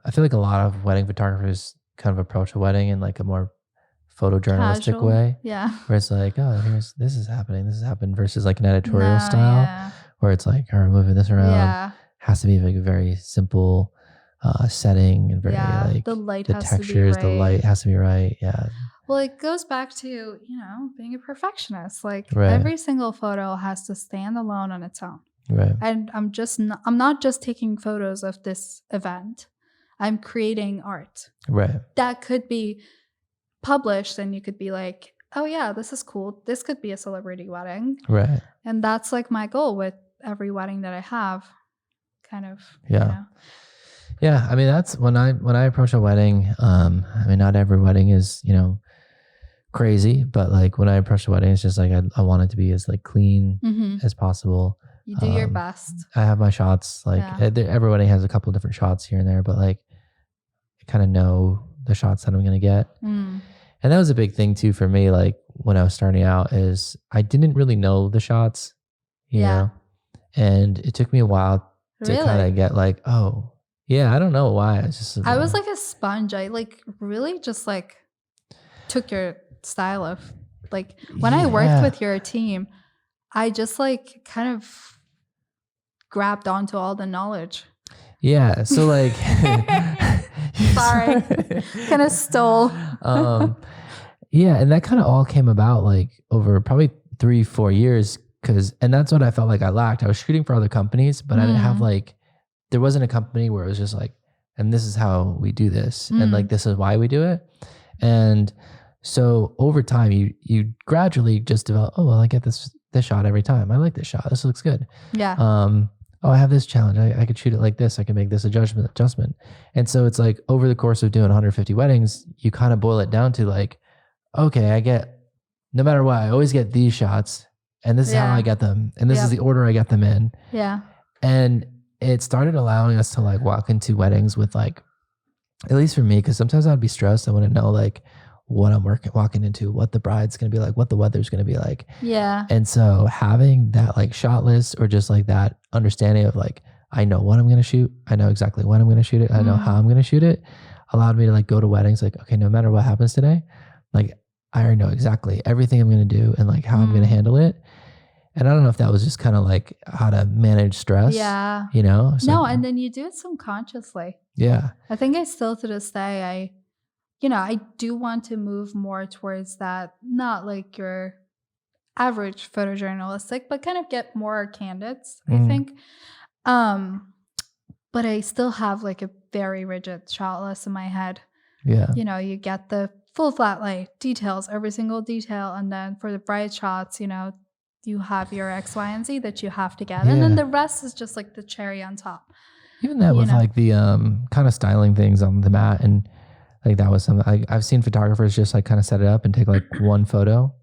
I feel like a lot of wedding photographers kind of approach a wedding in like a more photojournalistic way. Yeah. Where it's like, oh, this is happening versus like an editorial style where it's like, we're moving this around. Yeah. Has to be like a very simple setting and very like the light the has textures, to be right. The light has to be right. Yeah. Well, it goes back to, being a perfectionist. Like every single photo has to stand alone on its own. Right. And I'm not just taking photos of this event. I'm creating art. Right. That could be published and you could be like, oh yeah, this is cool. This could be a celebrity wedding. Right. And that's like my goal with every wedding that I have. Kind of. Yeah. Yeah. I mean, that's when I approach a wedding, not every wedding is, crazy, but like when I approach a wedding, it's just like, I want it to be as like clean as possible. You do your best. I have my shots, like every wedding has a couple of different shots here and there, but like I kind of know the shots that I'm going to get. And that was a big thing too for me. Like when I was starting out, is I didn't really know the shots, you Yeah. know, and it took me a while to kind Really? of get like, oh, yeah, I don't know why. It's just I was like a sponge. I like really just like took your style of like when I worked yeah, with your team, I just like kind of grabbed onto all the knowledge. yeah. So like, Sorry. Kind of stole. um, yeah, and that kind of all came about like over probably 3, 4 years, because and that's what I felt like I lacked. I was shooting for other companies, but I didn't have Mm. like there wasn't a company where it was just like, and this is how we do this, and like Mm. this is why we do it. And so over time, you gradually just develop. Oh well, I get this shot every time. I like this shot. This looks good. Yeah. Oh, I have this challenge. I could shoot it like this. I can make this adjustment. And so it's like over the course of doing 150 weddings, you kind of boil it down to like, okay, I get no matter what, I always get these shots, and this is how I Yeah. get them, and this is Yep. the order I get them in. Yeah. And it started allowing us to like walk into weddings with like, at least for me, because sometimes I'd be stressed. I want to know like what I'm walking into, what the bride's gonna be like, what the weather's gonna be like. Yeah. And so having that like shot list or just like that understanding of like, I know what I'm gonna shoot, I know exactly when I'm gonna shoot it, I know how Mm. I'm gonna shoot it, allowed me to like go to weddings like, okay, no matter what happens today, like I already know exactly everything I'm gonna do and like how I'm gonna Mm. handle it. And I don't know if that was just kind of like how to manage stress, Yeah. you know? It's like, No, and then you do it subconsciously. yeah, I think I still to this day, I do want to move more towards that, not like your average photojournalistic, but kind of get more candidates, I mm, think. Um, but I still have like a very rigid shot list in my head. yeah, You get the full flat lay details, every single detail. And then for the bright shots, you have your X, Y, and Z that you have to get. And then yeah. the rest is just like the cherry on top, Even that you with know? like the kind of styling things on the mat, and like that was something I've seen photographers just like kind of set it up and take like one photo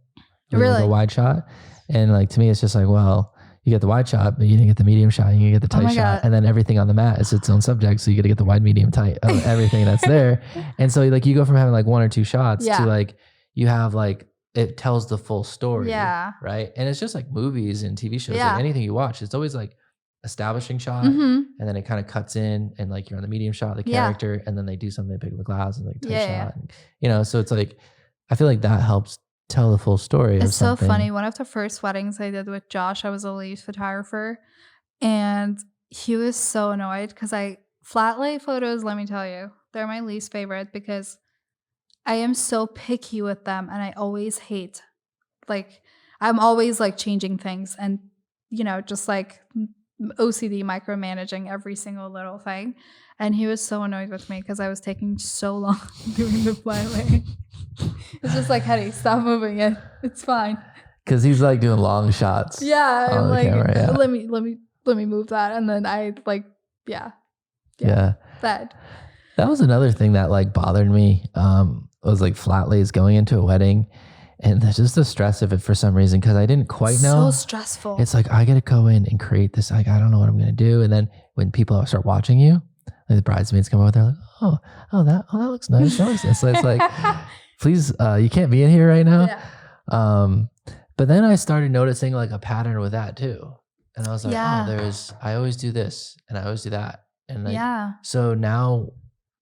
with like a Really? wide shot. And like to me, it's just like, well, you get the wide shot, but you didn't get the medium shot. You get the Oh tight my shot, God. and then everything on the mat is its own subject. So you got to get the wide, medium, tight of everything that's there. And so like you go from having like one or two shots to Yeah. like you have like it tells the full story, Yeah. right? And it's just like movies and TV shows, like Yeah. anything you watch, it's always like establishing shot, Mm-hmm. and then it kind of cuts in, and like you're on the medium shot, the Yeah. character, and then they do something big with the glass and like tight Yeah. Yeah. shot, and, so it's like I feel like that helps tell the full story of It's so something. funny. One of the first weddings I did with Josh, I was a lead photographer, and he was so annoyed because I flat lay photos, let me tell you, they're my least favorite because I am so picky with them and I always hate like I'm always like changing things and just like OCD micromanaging every single little thing. And he was so annoyed with me because I was taking so long doing the flat lay. It's just like, Hedi, stop moving it. It's fine. Because he's like doing long shots Yeah, I'm on the like, camera. Yeah. let me move that, and then I like, yeah, Yeah. that. That was another thing that like bothered me. Was like flat lays going into a wedding, and there's just the stress of it for some reason, because I didn't quite So know. stressful. It's like I got to go in and create this. Like I don't know what I'm gonna do, and then when people start watching you, like the bridesmaids come over, they're like, that looks nice. That looks nice. So it's like, please, you can't be in here right now. Yeah, But then I started noticing like a pattern with that too. And I was like, yeah, I always do this and I always do that. And like, yeah, so now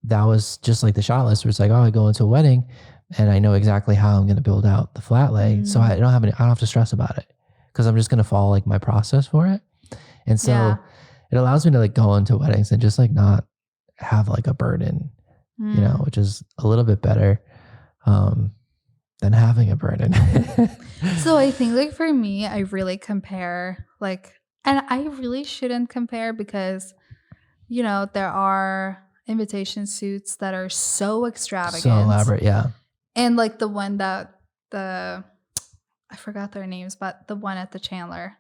that was just like the shot list where it's like, oh, I go into a wedding and I know exactly how I'm going to build out the flat lay. So mm, I don't have to stress about it, because I'm just going to follow like my process for it. And yeah, so it allows me to like go into weddings and just like not have like a burden, mm. which is a little bit better. Than having a burden. So I think like for me, I really compare like, and I really shouldn't compare because there are invitation suits that are so So extravagant, elaborate, yeah. and like the one that the I forgot their names, but the one at the Chandler,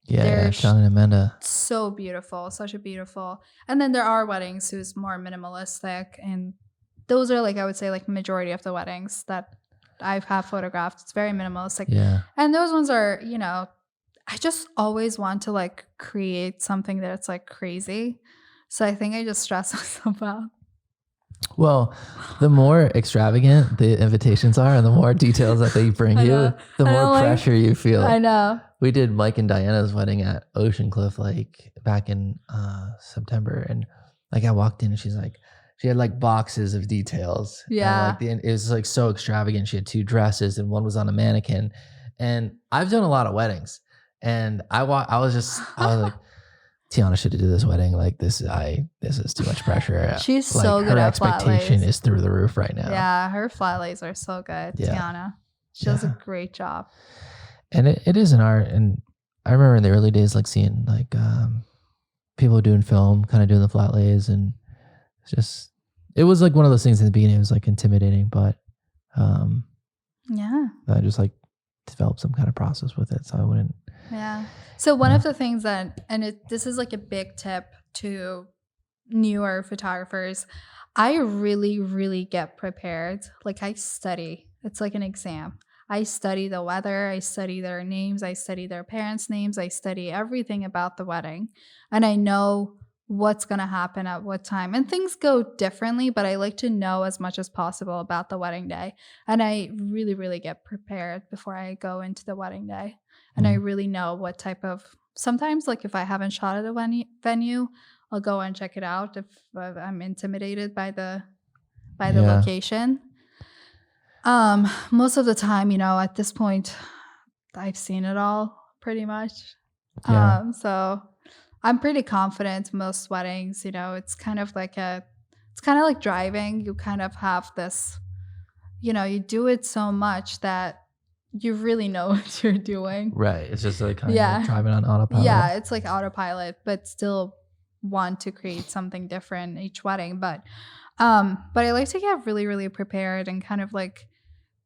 Yeah, they're John and Amanda. so beautiful, such a beautiful. And then there are weddings who's more minimalistic, and those are like I would say like majority of the weddings that I've have photographed. It's very minimalistic, Yeah. and those ones are I just always want to like create something that's like crazy. So I think I just stress myself out. Well, the more extravagant the invitations are and the more details that they bring I you, know. the I more don't like. pressure you I feel. know. We did Mike and Diana's wedding at Ocean Cliff like back in September, and like I walked in and she had like boxes of details, and Yeah. like it was like so extravagant. She had 2 dresses and one was on a mannequin, and I've done a lot of weddings, and I was like, Tiana should have did this wedding. Like this is too much pressure. She's Like so good her at flat expectation lays. is through the roof right now. Yeah, her flat lays are so good, Yeah. Tiana. She does a Yeah. great job. And it is an art. And I remember in the early days, like seeing like people doing film, kind of doing the flat lays, and it's just it was like one of those things in the beginning. It was like intimidating, but Yeah. I just like developed some kind of process with it, so I wouldn't. Yeah. So one of the things that, this is like a big tip to newer photographers, I really, really get prepared. Like I study. It's like an exam. I study the weather. I study their names. I study their parents' names. I study everything about the wedding. And I know what's going to happen at what time. And things go differently, but I like to know as much as possible about the wedding day. And I really, really get prepared before I go into the wedding day. And I really know what type of, sometimes like if I haven't shot at a venue, I'll go and check it out if I'm intimidated by the location. Most of the time, at this point, I've seen it all pretty much. Yeah. So I'm pretty confident most weddings, it's kind of like driving. You kind of have this, you do it so much that you really know what you're doing. Right. It's just like kind of driving on autopilot. Yeah, it's like autopilot, but still want to create something different each wedding. But I like to get really, really prepared and kind of like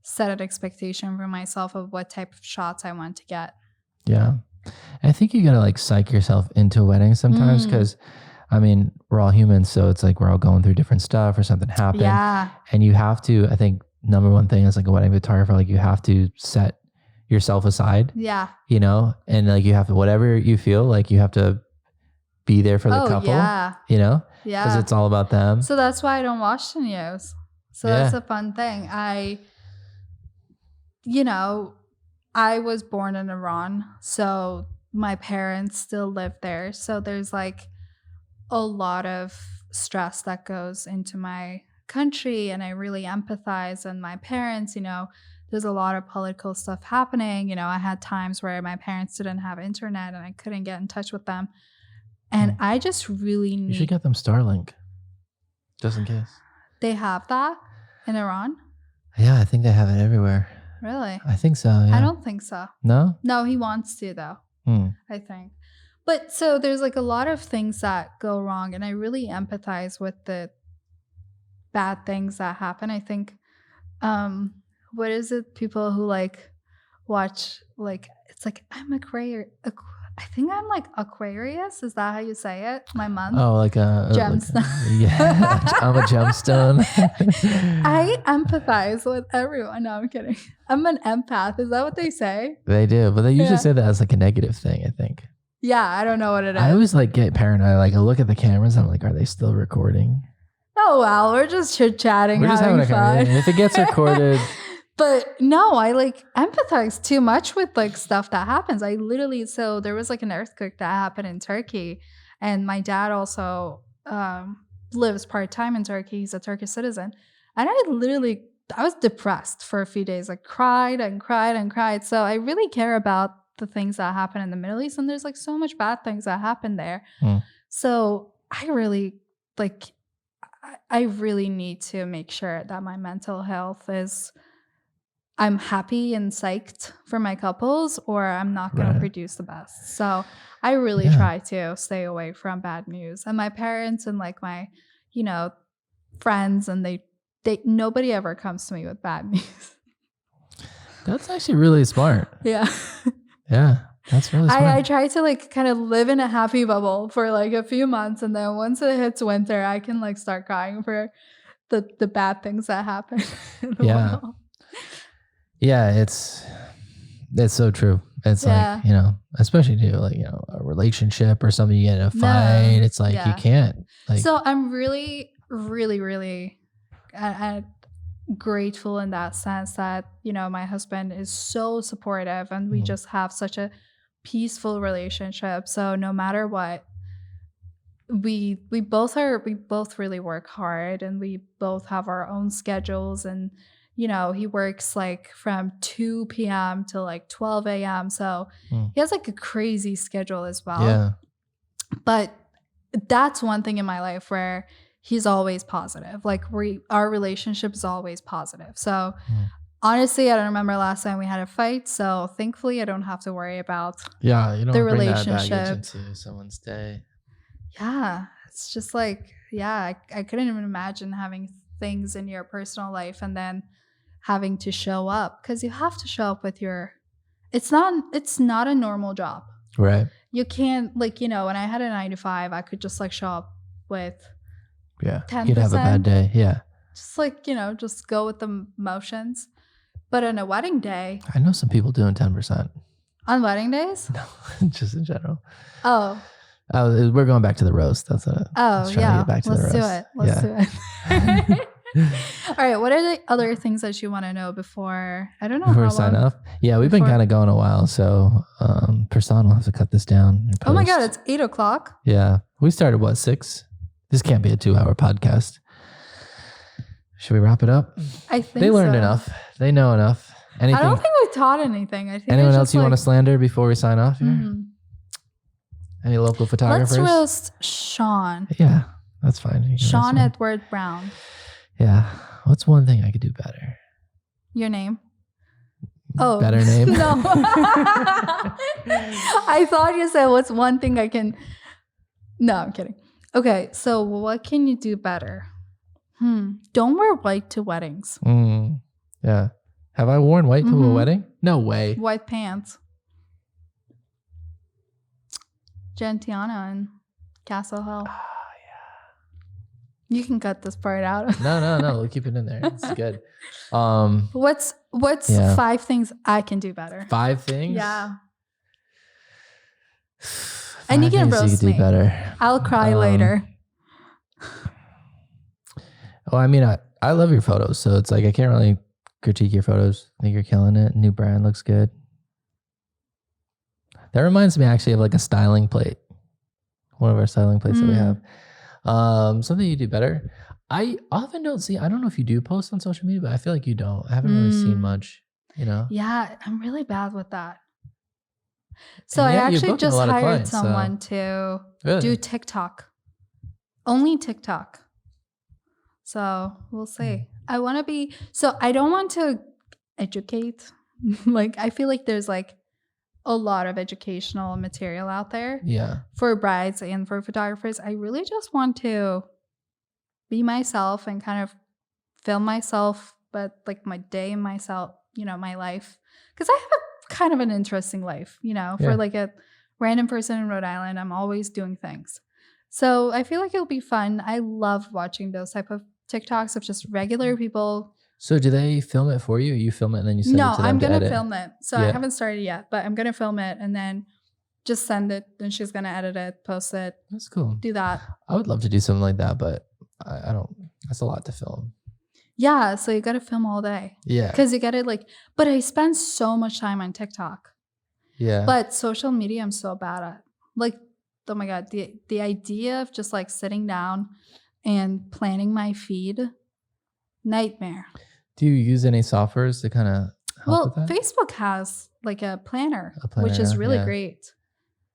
set an expectation for myself of what type of shots I want to get. Yeah. I think you gotta like psych yourself into a wedding sometimes, because I mean, we're all humans, so it's like we're all going through different stuff or something happened. Yeah. And you have to, I think number one thing is like a wedding photographer, like you have to set yourself aside. Yeah. And like you have to, whatever you feel, like you have to be there for the couple. Yeah. Yeah. Because it's all about them. So that's why I don't watch the news. So that's a fun thing. I was born in Iran, so my parents still live there. So there's like a lot of stress that goes into my country, and I really empathize. And my parents, there's a lot of political stuff happening. I had times where my parents didn't have internet and I couldn't get in touch with them. And I just really need... You should get them Starlink, just in case. They have that in Iran? Yeah, I think they have it everywhere. Really? I think so, yeah. I don't think so. No? No, he wants to, though. I think. But so there's like a lot of things that go wrong, and I really empathize with the bad things that happen. I think, what is it? People who like watch, like, it's like, I think I'm like Aquarius. Is that how you say it? My month? Oh, like a gemstone. I'm a gemstone. I empathize with everyone. No, I'm kidding. I'm an empath. Is that what they say? They do, but they usually say that as like a negative thing, I think. Yeah, I don't know what it is. I always like get paranoid. Like I look at the cameras, I'm like, are they still recording? Oh, well, we're just chit-chatting, We're just having fun. If it gets recorded. But no, I like empathize too much with like stuff that happens. So there was like an earthquake that happened in Turkey, and my dad also lives part-time in Turkey. He's a Turkish citizen. And I was depressed for a few days, like cried and cried and cried. So I really care about the things that happen in the Middle East, and there's like so much bad things that happen there. So I really need to make sure that my mental health is, I'm happy and psyched for my couples, or I'm not going to produce the best. So I really try to stay away from bad news. And my parents and like my, friends, and they nobody ever comes to me with bad news. That's actually really smart. Yeah. Yeah. That's really smart. I try to like kind of live in a happy bubble for like a few months, and then once it hits winter, I can like start crying for the bad things that happen in the world. Yeah, it's so true. It's like, especially to like, a relationship or something, you get in a fight. It's like you can't. Like, so I'm really, really, really and grateful in that sense that, my husband is so supportive and we Mhm. just have such a peaceful relationship. So no matter what, we both really work hard and we both have our own schedules, and he works like from 2 p.m. to like 12 a.m. So Mm. he has like a crazy schedule as well. Yeah. But that's one thing in my life where he's always positive. Like our relationship is always positive. So Mm. honestly, I don't remember last time we had a fight. So thankfully, I don't have to worry about Yeah, you don't the wanna bring that baggage relationship. into someone's day. Yeah, it's just like, yeah, I couldn't even imagine having things in your personal life and then having to show up, because you have to show up with your. It's not a normal job. Right. You can't, like, when I had a 9 to 5, I could just like show up with Yeah. You'd have a bad 10%, day. Yeah. just like, just go with the motions. But on a wedding day, I know some people doing 10%. on wedding days, No, just in general. oh, We're going back to the roast. That's what I was trying to yeah, get back to the let's do roast. it. Let's do it. All right, what are the other things that you want to know before? I don't know Before how we sign long. off. Yeah, we've been before- kind of going a while, so Person will have to cut this down. And Oh my God, post. it's 8 o'clock. Yeah. We started what, 6? This can't be a 2-hour podcast. Should we wrap it up? I think They learned so. enough. They know enough. Anything? I don't think we taught anything. I think Anyone it's else just you want to like, slander before we sign off here? mhm. Any local photographers? Let's roast Sean. Yeah, that's fine. You can Sean roast me. Edward Brown. Yeah. What's one thing I could do better? Your name? Oh, Better name? No. I thought you said, what's one thing I can. No, I'm kidding. Okay, so what can you do better? Don't wear white to weddings. Yeah. Have I worn white to a Mhm. wedding? No way. White pants. Gentiana and Castle Hill. Oh, You can cut this part out. yeah. No. We'll keep it in there. It's good. What's Yeah. 5 things I can do better? 5 things? Yeah. 5 And you can things roast could me. do better. I'll cry later. Oh, I mean, I love your photos, so it's like I can't really critique your photos. I think you're killing it. New brand looks good. That reminds me actually of like a styling plate. One of our styling plates that we have. Something you do better. I often don't see, I don't know if you do post on social media, but I feel like you don't. I haven't really seen much, Yeah, I'm really bad with that. So And I yet you're actually booking a just lot of hired clients, so- someone to Really? do TikTok. Only TikTok. So we'll see. I want to be, so I don't want to educate. Like, I feel like there's like a lot of educational material out there Yeah. for brides and for photographers. I really just want to be myself and kind of film myself, but like my day and myself, my life. Because I have a kind of an interesting life, Yeah. for like a random person in Rhode Island. I'm always doing things. So I feel like it'll be fun. I love watching those type of TikToks of just regular people. So do they film it for you? You film it and then you send No, it to them I'm to going to edit? film it. So I Yeah. haven't started yet, but I'm going to film it and then just send it. Then she's going to edit it, post it, That's cool. do that. I would love to do something like that, but I don't. That's a lot to film. Yeah. So you got to film all day Yeah. because you got to but I spend so much time on TikTok. Yeah. But social media, I'm so bad at. Like, oh my God, the idea of just like sitting down and planning my feed, nightmare. Do you use any softwares to kind of help Well, with that? Facebook has like a planner, A planner, which is really yeah. great.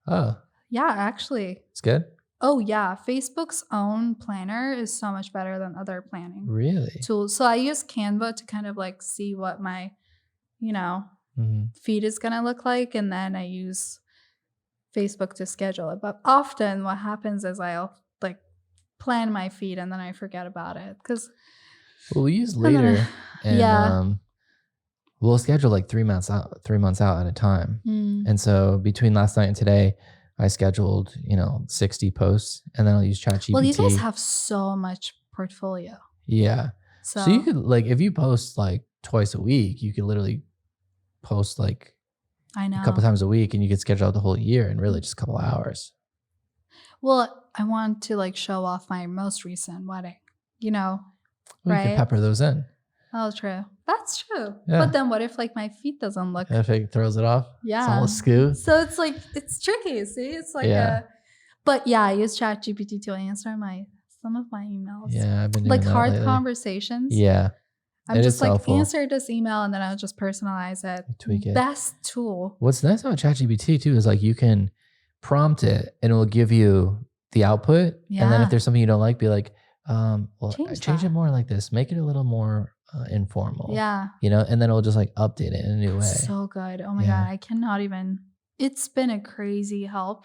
Oh, Yeah, actually. it's good. Oh yeah, Facebook's own planner is so much better than other planning Really? tools. So I use Canva to kind of like see what my, feed is gonna look like, and then I use Facebook to schedule it. But often what happens is I'll like plan my feed and then I forget about it because Well, we use And then later, and yeah. we'll schedule like 3 months out at a time. Mm. And so between last night and today, I scheduled 60 posts, and then I'll use ChatGPT. Well, you guys have so much portfolio. Yeah. So, So you could if you post like twice a week, you could literally post like I know. a couple times a week, and you could schedule out the whole year in really just a couple hours. Well, I want to like show off my most recent wedding, We can right? pepper those in. Oh, true. That's true. Yeah. But then what if like my feet doesn't look? If it throws it off, it's all Yeah. askew. So it's like, it's tricky. See, it's like but yeah, I use ChatGPT to answer some of my emails. Yeah, I've been doing like that hard lately. conversations. Yeah. I'm It just is like, helpful. answer this email and then I'll just personalize it. Tweak it. Best tool. What's nice about ChatGPT too is like you can prompt it and it will give you the output. Yeah. And then if there's something you don't like, be like, well, change that. it more like this. Make it a little more informal. Yeah. You know, and then it'll just like update it in a new way. So good. Oh my God. I cannot even. It's been a crazy help.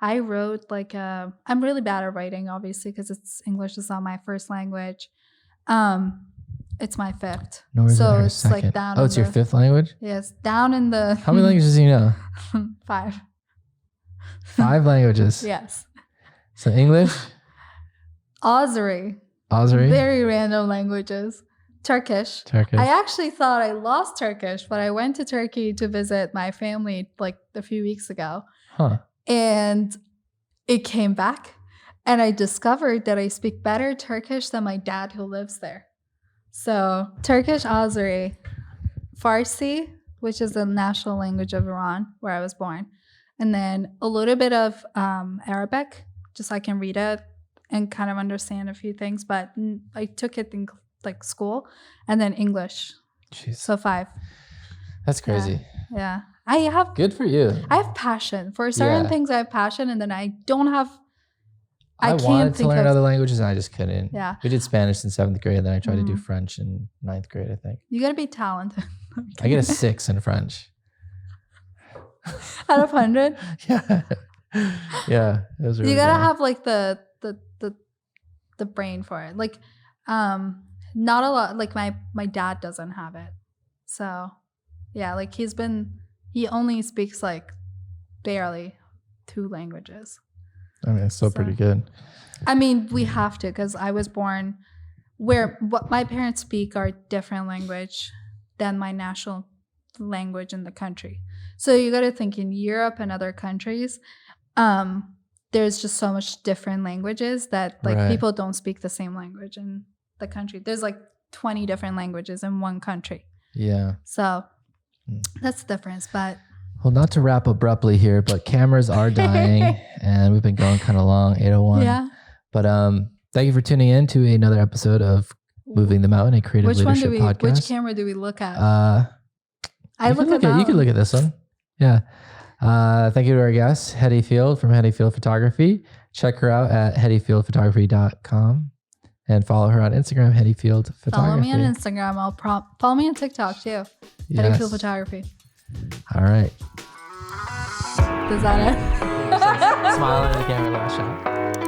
I wrote like I'm really bad at writing, obviously, because English is not my first language. It's my fifth. Nor is so it her it's second. like down. Oh, it's your fifth language? Yes, down in the. How many languages do you know? 5. 5 languages. Yes. So English, Ausari. Very random languages. Turkish. I actually thought I lost Turkish, but I went to Turkey to visit my family like a few weeks ago. Huh. And it came back. And I discovered that I speak better Turkish than my dad who lives there. So Turkish, Azeri, Farsi, which is the national language of Iran, where I was born. And then a little bit of Arabic, just so I can read it and kind of understand a few things. But I took it in like school. And then English. Jeez. So 5. That's crazy. Yeah. I have. Good for you. I have passion. For certain things, I have passion. And then I don't have. I wanted to learn other languages and I just couldn't. Yeah. We did Spanish in 7th grade. Then I tried to do French in 9th grade, I think. You got to be talented. I get a 6 in French. Out of 100? Yeah. Yeah. It was really you got to have like the brain for it. Like, not a lot. Like my dad doesn't have it. So, yeah, like he only speaks like barely 2 languages. I mean, it's still pretty good. I mean, we have to because I was born where what my parents speak are different language than my national language in the country. So you got to think in Europe and other countries, there's just so much different languages that like people don't speak the same language in the country. There's like 20 different languages in one country. Yeah. So that's the difference. But well, not to wrap abruptly here, but cameras are dying and we've been going kind of long, 8:01. Yeah. But thank you for tuning in to another episode of Moving the Mountain, a creative leadership podcast. Which camera do we look at? You can look at this one. Yeah. Thank you to our guest, Hedi Field from Hedi Field Photography. Check her out at hedifieldphotography.com and follow her on Instagram, Hedi Field Photography. Follow me on Instagram. Follow me on TikTok too. Yes. Hedi Field Photography. All right. Does that it? Smiling at the camera last shot.